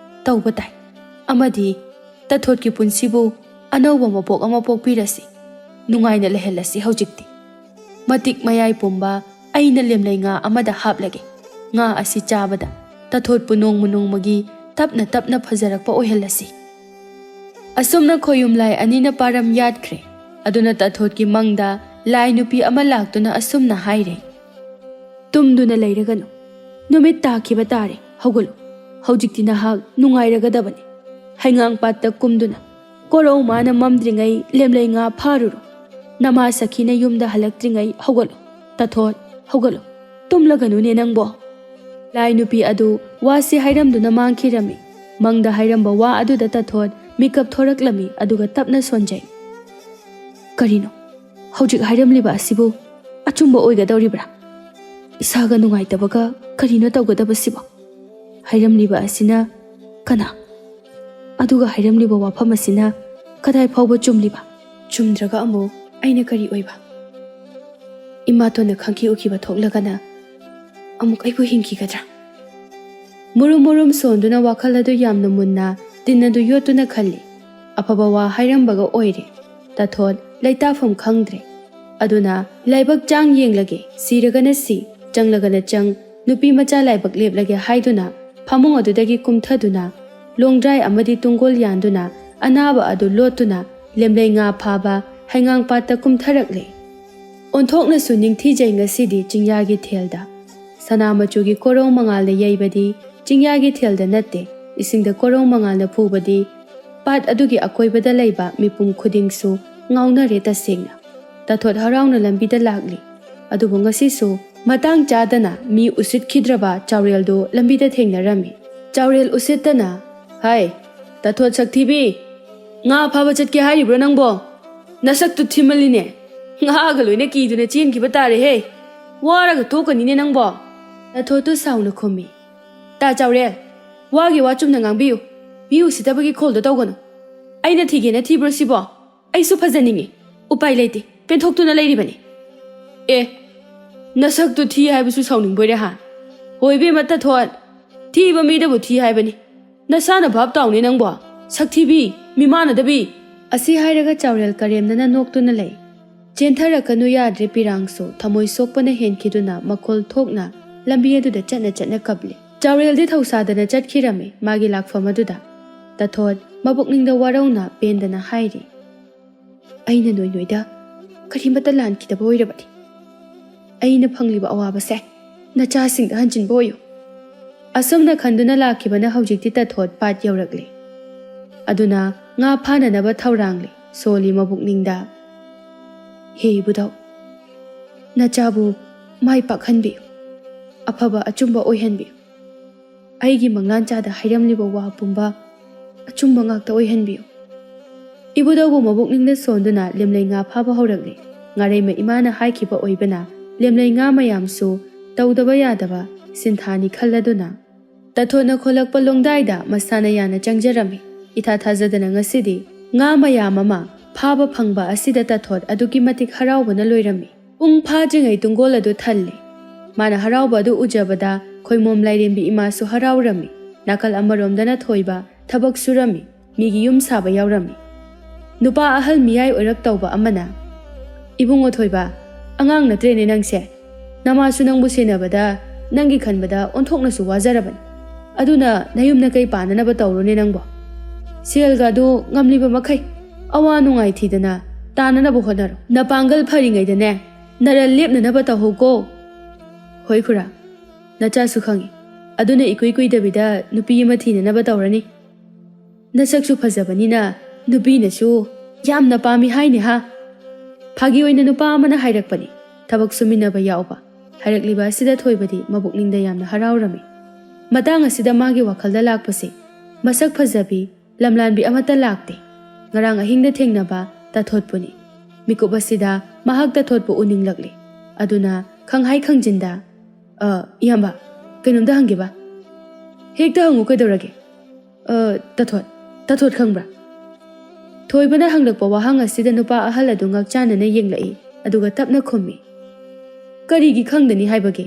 ꯇꯧꯕ ꯇꯥꯏ ꯑꯃꯗꯤ ꯇꯊꯣꯠꯀꯤ ꯄꯨꯟꯁꯤꯕꯨ ꯑꯅꯧꯕ ꯃꯄꯣꯛ ꯑꯃ ꯄꯣꯛꯄꯤꯔꯁꯤ ꯅꯨꯡꯉꯥꯏꯅ ꯂꯩꯍꯜꯂꯁꯤ ꯍꯧꯖꯤꯛꯇꯤ ꯃꯇꯤꯛ ꯃꯌꯥꯏ ꯄꯨꯝꯕ ꯑꯩꯅ ꯂꯦꯝꯂꯩ ꯉꯥ ꯑꯃꯗ ꯍꯥꯞꯂꯒꯦ ꯉꯥ ꯑꯁꯤ ꯆꯥꯕꯗ ꯇꯊꯣꯠꯄꯨ ꯅꯣꯡꯃ ꯅꯣꯡꯃꯒꯤ ꯇꯞꯅ ꯇꯞꯅ ꯐꯖꯔꯛꯄ ꯑꯣꯏꯍꯜꯂꯁꯤ ꯑꯁꯨꯝꯅ ꯈꯣꯌꯨꯝ ꯂꯥꯏ ꯑꯅꯤꯅ ꯄꯥꯔꯝ ꯌꯥꯠꯈ꯭ꯔꯦ ꯑꯗꯨꯅ ꯇꯊꯣꯠꯀꯤ ꯃꯪꯗ ꯂꯥꯏ ꯅꯨꯄꯤ ꯑꯃ ꯂꯥꯛꯇꯨꯅ ꯑꯁꯨꯝꯅ ꯍꯥꯏꯔꯦ ꯇꯨꯝꯗꯨꯅ ꯂꯩꯔꯒꯅꯨ ꯅꯨꯃꯤꯠ ꯇꯥꯈꯤꯕ ꯇꯥꯔꯦ ꯍꯧꯒꯠꯂꯨ ꯍꯧꯖꯤꯛꯇꯤ ꯅꯍꯥꯛ ꯅꯨꯡꯉꯥꯏꯔꯒꯗꯕꯅꯤ ꯍꯩꯉꯥꯡ ꯄꯥꯠꯇ ꯀꯨꯝꯗꯨꯅ ꯀꯣꯔꯧ ꯃꯥꯅ ꯃꯝꯗ꯭ꯔꯤꯉꯩ ꯂꯦꯝꯂꯩ ꯉꯥ ꯐꯥꯔꯨꯔꯣ ꯅꯃꯥ ꯁꯈꯤꯅ ꯌꯨꯝꯗ ꯍꯜꯂꯛꯇ꯭ꯔꯤꯉꯩ ꯍꯧꯒꯠꯂꯨ ꯇꯊꯣꯠ ꯍꯧꯒꯠꯂꯨ ꯇꯨꯝꯂꯒꯅꯨꯅꯦ ꯅꯪꯕꯣ ꯂꯥꯏ ꯅꯨꯄꯤ ꯑꯗꯨ ꯋꯥꯁꯤ ꯍꯥꯏꯔꯝꯗꯨꯅ ꯃꯥꯡꯈꯤꯔꯝꯃꯤ ꯃꯪꯗ ꯍꯥꯏꯔꯝꯕ ꯋꯥ ꯑꯗꯨꯗ ꯇꯊꯣꯠ ꯃꯤꯀꯞ ꯊꯣꯔꯛꯂꯝꯃꯤ ꯑꯗꯨꯒ ꯇꯞꯅ ꯁꯣꯟꯖꯩ ꯀꯔꯤꯅꯣ ꯍꯧꯖꯤꯛ ꯍꯥꯏꯔꯝꯂꯤꯕ ꯑꯁꯤꯕꯨ ꯑꯆꯨꯝꯕ ꯑꯣꯏꯒꯗꯧꯔꯤꯕ꯭ꯔꯥ ꯏꯁꯥꯒ ꯅꯨꯡꯉꯥꯏꯇꯕꯒ ꯀꯔꯤꯅꯣ ꯇꯧꯒꯗꯕꯁꯤꯕꯣ ꯍꯥꯏꯔꯝꯂꯤꯕ ꯑꯁꯤꯅ ꯀꯅꯥ ꯑꯗꯨꯒ ꯍꯥꯏꯔꯝꯂꯤꯕ ꯋꯥꯐꯝ ꯑꯁꯤꯅ ꯀꯗꯥꯏ ꯐꯥꯎꯕ ꯆꯨꯝꯂꯤꯕ ꯆꯨꯝꯗ꯭ꯔꯒ ꯑꯃꯨꯛ ꯑꯩꯅ ꯀꯔꯤ ꯑꯣꯏꯕ ꯏꯃꯥꯇꯣꯟꯅ ꯈꯪꯈꯤ ꯎꯈꯤꯕ ꯊꯣꯛꯂꯒꯅ ꯑꯃꯨꯛ ꯑꯩꯕꯨ ꯍꯤꯡꯈꯤꯒꯗ꯭ꯔꯥ ꯃꯨꯔꯨꯝ ꯃꯨꯔꯨꯝ ꯁꯣꯟꯗꯨꯅ ꯋꯥꯈꯜ ꯑꯗꯨ ꯌꯥꯝꯅ ꯃꯨꯟꯅ ꯇꯤꯟ ꯑꯗꯨ ꯌꯣꯠꯇꯨꯅ ꯈꯜꯂꯤ ꯑꯐꯕ ꯋꯥ ꯍꯥꯏꯔꯝꯕꯒ ꯑꯣꯏꯔꯦ ꯇꯊꯣꯠ ꯂꯩꯇꯥꯐꯝ ꯈꯪꯗ꯭ꯔꯦ ꯑꯗꯨꯅ ꯂꯥꯏꯕꯛ ꯆꯥꯡ ꯌꯦꯡꯂꯒꯦ ꯁꯤꯔꯒꯅ ꯁꯤ ꯆꯪꯂꯒꯅ ꯆꯪ ꯅꯨꯄꯤ ꯃꯆꯥ ꯂꯥꯏꯕꯛ ꯂꯦꯞꯂꯒꯦ ꯍꯥꯏꯗꯨꯅ ꯐꯃꯨꯡ ꯑꯗꯨꯗꯒꯤ ꯀꯨꯝꯊꯗꯨꯅ ꯂꯣꯡꯗ꯭ꯔꯥꯏ ꯑꯃꯗꯤ ꯇꯨꯡꯒꯣꯜ ꯌꯥꯟꯗꯨꯅ ꯑꯅꯥꯕ ꯑꯗꯨ ꯂꯣꯠꯇꯨꯅ ꯂꯦꯝꯂꯩ ꯉꯥ ꯐꯥꯕ ꯍꯩꯉꯥꯡ ꯄꯥꯠꯇ ꯀꯨꯝꯊꯔꯛꯂꯦ ꯑꯣꯟꯊꯣꯛꯅꯁꯨ ꯅꯤꯡꯊꯤꯖꯩ ꯉꯁꯤꯗꯤ ꯆꯤꯡꯌꯥꯒꯤ ꯊꯦꯜꯗ ꯁꯅꯥ ꯃꯆꯨꯒꯤ ꯀꯣꯔꯧ ꯃꯉꯥꯜꯅ ꯌꯩꯕꯗꯤ ꯆꯤꯡꯌꯥꯒꯤ ꯊꯦꯜꯗ ꯅꯠꯇꯦ ꯏꯁꯤꯡꯗ ꯀꯣꯔꯧ ꯃꯉꯥꯜꯅ ꯐꯨꯕꯗꯤ ꯄꯥꯠ ꯑꯗꯨꯒꯤ ꯑꯀꯣꯏꯕꯗ ꯂꯩꯕ ꯃꯤꯄꯨꯝ ꯈꯨꯗꯤꯡꯁꯨ ꯉꯥꯎꯅꯔꯦ ꯇꯁꯦꯡꯅ ꯇꯊꯣꯠ ꯍꯔꯥꯎꯅ ꯂꯝꯕꯤꯗ ꯂꯥꯛꯂꯤ ꯑꯗꯨꯕꯨ ꯉꯁꯤꯁꯨ ꯃꯇꯥꯡ ꯆꯥꯗꯅ ꯃꯤ ꯎꯁꯤꯠꯈꯤꯗ꯭ꯔꯕ ꯆꯥꯎꯔꯦꯜꯗꯨ ꯂꯝꯕꯤꯗ ꯊꯦꯡꯅꯔꯝꯃꯤ ꯆꯥꯎꯔꯦꯜ ꯎꯁꯤꯠꯇꯅ ꯍꯥꯏ ꯇꯊꯣꯠ ꯁꯛꯊꯤꯕꯤ ꯉꯥ ꯐꯥꯕ ꯆꯠꯀꯦ ꯍꯥꯏꯔꯤꯕ꯭ꯔꯣ ꯅꯪꯕꯣ ꯅꯁꯛꯇꯨ ꯊꯤꯃꯜꯂꯤꯅꯦ ꯉꯥꯒ ꯂꯣꯏꯅ ꯀꯤꯗꯨꯅ ꯆꯦꯟꯈꯤꯕ ꯇꯥꯔꯦꯍꯦ ꯋꯥꯔꯒ ꯇꯣꯛꯀꯅꯤꯅꯦ ꯅꯪꯕꯣ ꯇꯊꯣꯠꯇꯨ ꯁꯥꯎꯅ ꯈꯨꯝꯃꯤ ꯇꯥ ꯆꯥꯎꯔꯦꯜ ꯋꯥꯒꯤ ꯋꯥ ꯆꯨꯝꯅ ꯉꯥꯡꯕꯤꯌꯨ ꯃꯤ ꯎꯁꯤꯠꯇꯕꯒꯤ ꯈꯣꯜꯗꯣ ꯇꯧꯒꯅꯨ ꯑꯩꯅ ꯊꯤꯒꯦꯅ ꯊꯤꯕ꯭ꯔꯣ ꯁꯤꯕꯣ ꯑꯩꯁꯨ ꯐꯖꯅꯤꯡꯉꯤ ꯎꯄꯥꯏ ꯂꯩꯇꯦ ꯄꯦꯟꯊꯣꯛꯇꯨꯅ ꯂꯩꯔꯤꯕꯅꯤ ꯑꯦ ꯅꯁꯛꯇꯨ ꯊꯤ ꯍꯥꯏꯕꯁꯨ ꯁꯥꯎꯅꯤꯡꯕꯣꯏꯔꯦ ꯍꯥ ꯍꯣꯏ ꯏꯕꯦꯝꯃ ꯇꯊꯣꯠ ꯊꯤꯕ ꯃꯤꯗꯕꯨ ꯊꯤ ꯍꯥꯏꯕꯅꯤ ꯅꯁꯥꯅ ꯚꯥꯞ ꯇꯥꯎꯅꯦ ꯅꯪꯕꯣ ꯁꯛꯊꯤꯕꯤ ꯃꯤꯃꯥꯟꯅꯗꯕꯤ ꯑꯁꯤ ꯍꯥꯏꯔꯒ ꯆꯥꯎꯔꯦꯜ ꯀꯔꯦꯝꯅꯅ ꯅꯣꯛꯇꯨꯅ ꯂꯩ ꯆꯦꯟꯊꯔꯛꯀꯅꯨ ꯌꯥꯗ꯭ꯔꯦ ꯄꯤꯔꯥꯡꯁꯨ ꯊꯃꯣꯏ ꯁꯣꯛꯄꯅ ꯍꯦꯟꯈꯤꯗꯨꯅ ꯃꯈꯣꯜ ꯊꯣꯛꯅ ꯂꯝꯕꯤ ꯑꯗꯨꯗ ꯆꯠꯅ ꯆꯠꯅ ꯀꯞꯂꯤ ꯆꯥꯎꯔꯦꯜꯗꯤ ꯊꯧꯁꯥꯗꯅ ꯆꯠꯈꯤꯔꯝꯃꯤ ꯃꯥꯒꯤ ꯂꯥꯛꯐꯝ ꯑꯗꯨꯗ ꯇꯊꯣꯠ ꯃꯕꯨꯛꯅꯤꯡꯗ ꯋꯥꯔꯧꯅ ꯄꯦꯟꯗꯅ ꯍꯥꯏꯔꯤ ꯑꯩꯅ ꯅꯣꯏꯗ ꯀꯔꯤꯃꯠꯇ ꯂꯥꯟꯈꯤꯗꯕ ꯑꯣꯏꯔꯕꯗꯤ ꯑꯩꯅ ꯐꯪꯂꯤꯕ ꯑꯋꯥꯕꯁꯦ ꯅꯆꯥꯁꯤꯡꯗ ꯍꯟꯖꯤꯟꯕ ꯑꯣꯏꯌꯨ ꯑꯁꯨꯝꯅ ꯈꯟꯗꯨꯅ ꯂꯥꯛꯈꯤꯕꯅ ꯍꯧꯖꯤꯛꯇꯤ ꯇꯊꯣꯠ ꯄꯥꯠ ꯌꯧꯔꯛꯂꯤ ꯑꯗꯨꯅ ꯉꯥ ꯐꯥꯅꯅꯕ ꯊꯧꯔꯥꯡꯂꯤ ꯁꯣꯜꯂꯤ ꯃꯕꯨꯛꯅꯤꯡꯗ ꯍꯦ ꯏꯕꯨꯙꯧ ꯅꯆꯥꯕꯨ ꯃꯥꯏ ꯄꯥꯛꯍꯟꯕꯤꯌꯨ ꯑꯐꯕ ꯑꯆꯨꯝꯕ ꯑꯣꯏꯍꯟꯕꯤꯌꯨ ꯑꯩꯒꯤ ꯃꯪꯂꯥꯟꯆꯥꯗ ꯍꯥꯏꯔꯝꯂꯤꯕ ꯋꯥ ꯄꯨꯝꯕ ꯑꯆꯨꯝꯕ ꯉꯥꯛꯇ ꯑꯣꯏꯍꯟꯕꯤꯌꯨ ꯏꯕꯨꯙꯧꯕꯨ ꯃꯕꯨꯛꯅꯤꯡꯗ ꯁꯣꯟꯗꯨꯅ ꯂꯦꯝꯂꯩ ꯉꯥ ꯐꯥꯕ ꯍꯧꯔꯛꯂꯤ ꯉꯥꯔꯩꯃ ꯏꯃꯥꯅ ꯍꯥꯏꯈꯤꯕ ꯑꯣꯏꯕꯅ ꯂꯦꯝꯂꯩ ꯉꯥ ꯃꯌꯥꯝꯁꯨ ꯇꯧꯗꯕ ꯌꯥꯗꯕ ꯁꯤꯟꯊꯥꯅꯤ ꯈꯜꯂꯗꯨꯅ ꯇꯊꯣꯠꯅ ꯈꯣꯜꯂꯛꯄ ꯂꯣꯡꯗꯥꯏꯗ ꯃꯁꯥꯅ ꯌꯥꯅ ꯆꯪꯖꯔꯝꯃꯤ ꯏꯊꯥ ꯊꯥꯖꯗꯅ ꯉꯁꯤꯗꯤ ꯉꯥ ꯃꯌꯥꯝ ꯑꯃ ꯐꯥꯕ ꯐꯪꯕ ꯑꯁꯤꯗ ꯇꯊꯣꯠ ꯑꯗꯨꯛꯀꯤ ꯃꯇꯤꯛ ꯍꯔꯥꯎꯕꯅ ꯂꯣꯏꯔꯝꯃꯤ ꯄꯨꯡ ꯐꯥꯗ꯭ꯔꯤꯉꯩ ꯇꯨꯡꯒꯣꯜ ꯑꯗꯨ ꯊꯜꯂꯤ ꯃꯥꯅ ꯍꯔꯥꯎꯕ ꯑꯗꯨ ꯎꯖꯕꯗ ꯈꯣꯏꯃꯣꯝ ꯂꯥꯏꯔꯦꯝꯕꯤ ꯏꯃꯥꯁꯨ ꯍꯔꯥꯎꯔꯝꯃꯤ Nakal amaromdana thoiba thabak surami migi yum saba yaurami. Nupa ahal miyai oirak tauba amana Ibungo thoiba angang na trene nangse namasu nangbu senabada nangi khanbada onthokna su wajaraban aduna nayumna kai panana ba tawrone nangbo selga do ngamliba makhai awa nungai thidana tanana bo honaro na pangal pharingai dane naral lepna na ba tawho hoi khura nacha su khangi aduna ikui kui dabida nupi ma thina na ba tawrani nasak su phajabani na nupi na su yamna pami haini ha phagi oina nupa amana hairakpani thabak suminaba yauba hairakliba asida thoibadi mabukningda yamna haraurami matang asida magi wakhalda lakpase masak phajabi lamlanbi amata lakte ngarang ahingda thengnaba tathotpuni mikup asida mahak tathotpu uninglakle aduna khanghai khangjinda iyamba kainomda hangiba hekta hangu kaidorage tathot khangbra thoibana hanglakpa wahang asida nupa ahal adu ngakchanana yenglai aduga tapna khummi karigi khangdani haibage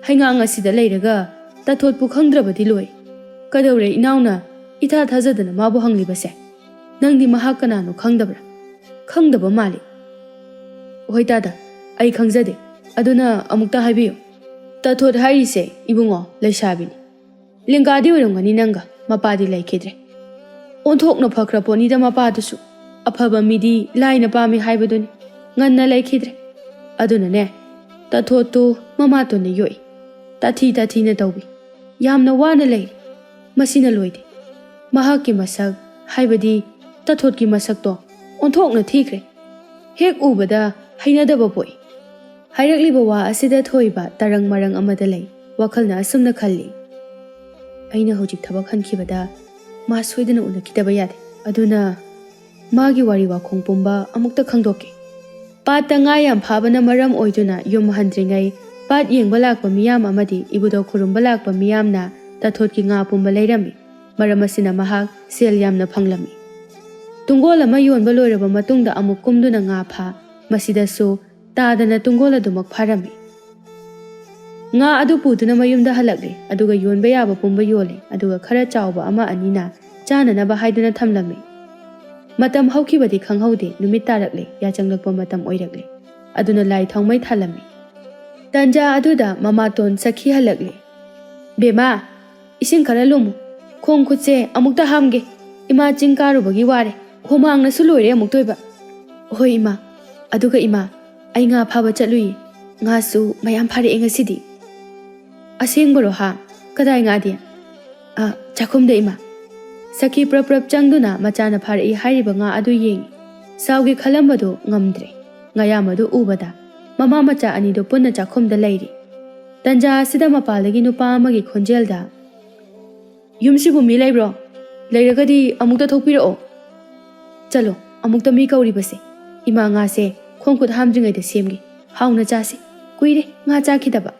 haingang asida leiraga tathotpu khangdrabadi loi kadawre inauna itha thajadana mabu hanglibase nangdi mahak kanano khangdabra khangdaba mali hoi tada ai khangjade aduna amukta haibiyo tathot harise ibungo leisabini lingadi oirongani nanga mapadi laikidre onthokna phakra poni da mapadasu afaba midi laina pami haibaduni nganna laikidre aduna ne tathotu mamato ne yoi tathi na tawbi yamna wana lei masina loide mahakki masak haibadi tathotki masak to onthokna thikre hek ubada hainadaba boi hairakliba wa asida thoiba tarang marang amada lei wakhalna asumna khalli aina hojik thabak khankhibada ma soidana unakidaba yade aduna magi wari wa khongpumba amukta khangdoke Pata nga yam phabana maram oiduna yum handringai pat yengba lakpa miyam amadi ibudo khurumba lakpa miyamna tathotki nga pumba leirami maram asina mahak sel yamna phanglami tungol ama yonba loiraba matungda amuk kumduna nga pha masidasu tadana tungol adumak pharami nga adu putuna mayumda halakle aduga yonba yaba pumba yole aduga khara chawba ama anina chanana ba haiduna thamlami Matam haukibadi khanghaude numit tarakle ya changlakpa matam oirakle aduna lai thongmai thalami tanja aduda mamaton sakhi halakle bema ising khara lumu khong khutse amukta hamge ima chingkaru bagi ware homangna suloire amuk toiba hoi ima aduga ima ai nga phaba chalui nga su mayam phare engasidi asengbaro ha kadai nga dia chakhumde ima Sakhi prap changduna machana phari hairiba nga adu yengi saugi khalambadu ngamdre ngayamadu ubada mama macha ani do punna chakhumda leiri tanja sida mapalagi nupa amagi khonjelda yumsibu mi leibro leiragadi amukta thokpiro chalo amukta mi kauri base ima nga se khongkhut hamjingai da semgi hauna chase kuire nga chakhidaba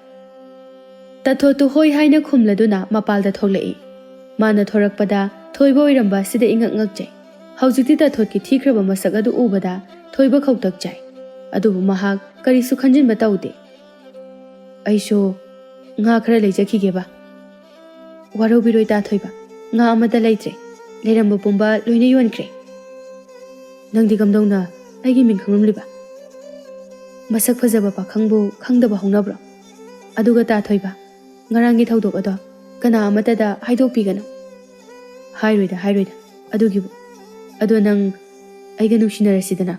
tathotu hoi haina khumladuna mapalda thoklei mana thorakpada Thoiba oiramba sida ingak ngakjai haujikti tathotki thikraba masak adu ubada thoiba khautak jai adubu mahak karisu khanjinba taude aisho nga khara leijakhigeba warobiroi ta thoiba nga amada leitre leramba pumba loina yonkre nangdi kamdongna aigi min khangrumliba masak phajaba pakhangbu khangdaba hongnabro aduga ta thoiba ngarangi thaudok ado kana amata da haidokpigano Hairoida adugibu adu nang aiga nungsinarasidana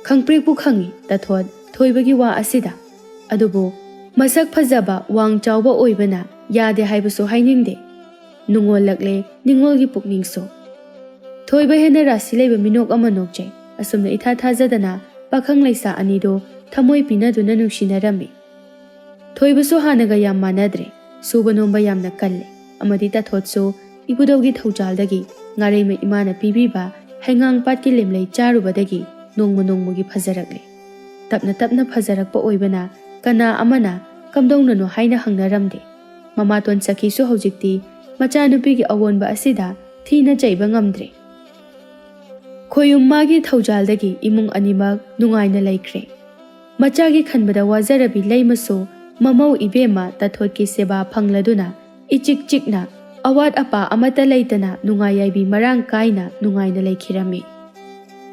khangprek khangi tathot thoibagi wa asida adubu masak phajaba wang chawba oibana yade haibaso hainingde nungol lakle ningolgi pukningso thoiba hena rasi leiba minok ama nokjai asumna itha thajadana pakhang leisa anido thamoi pinaduna nungsinarami thoibaso hanaga yam manadre suba nomba yamna kalle amadi tathotso Ibudogi thaujaldagi ngarei imana pibiba hengang patki lemlei charubadagi nongmogi phajarakle tapna phajarakpa oibana kana amana kamdongna no haina hangnaramde mamaton sakhi su hojikti machanupigi awonba asida thina chaiba ngamdre khoyum magi thaujaldagi imung animak nungaina laikre machagi khanbada wajarabi leimaso mamau ibema tathotki seba phangladuna ichik chikna ꯑꯋꯥꯠ ꯑꯄꯥ ꯑꯃꯠꯇ ꯂꯩꯇꯅ ꯅꯨꯡꯉꯥꯏ ꯌꯥꯏꯕꯤ ꯃꯔꯥꯡ ꯀꯥꯏꯅ ꯅꯨꯡꯉꯥꯏꯅ ꯂꯩꯈꯤꯔꯝꯃꯤ꯫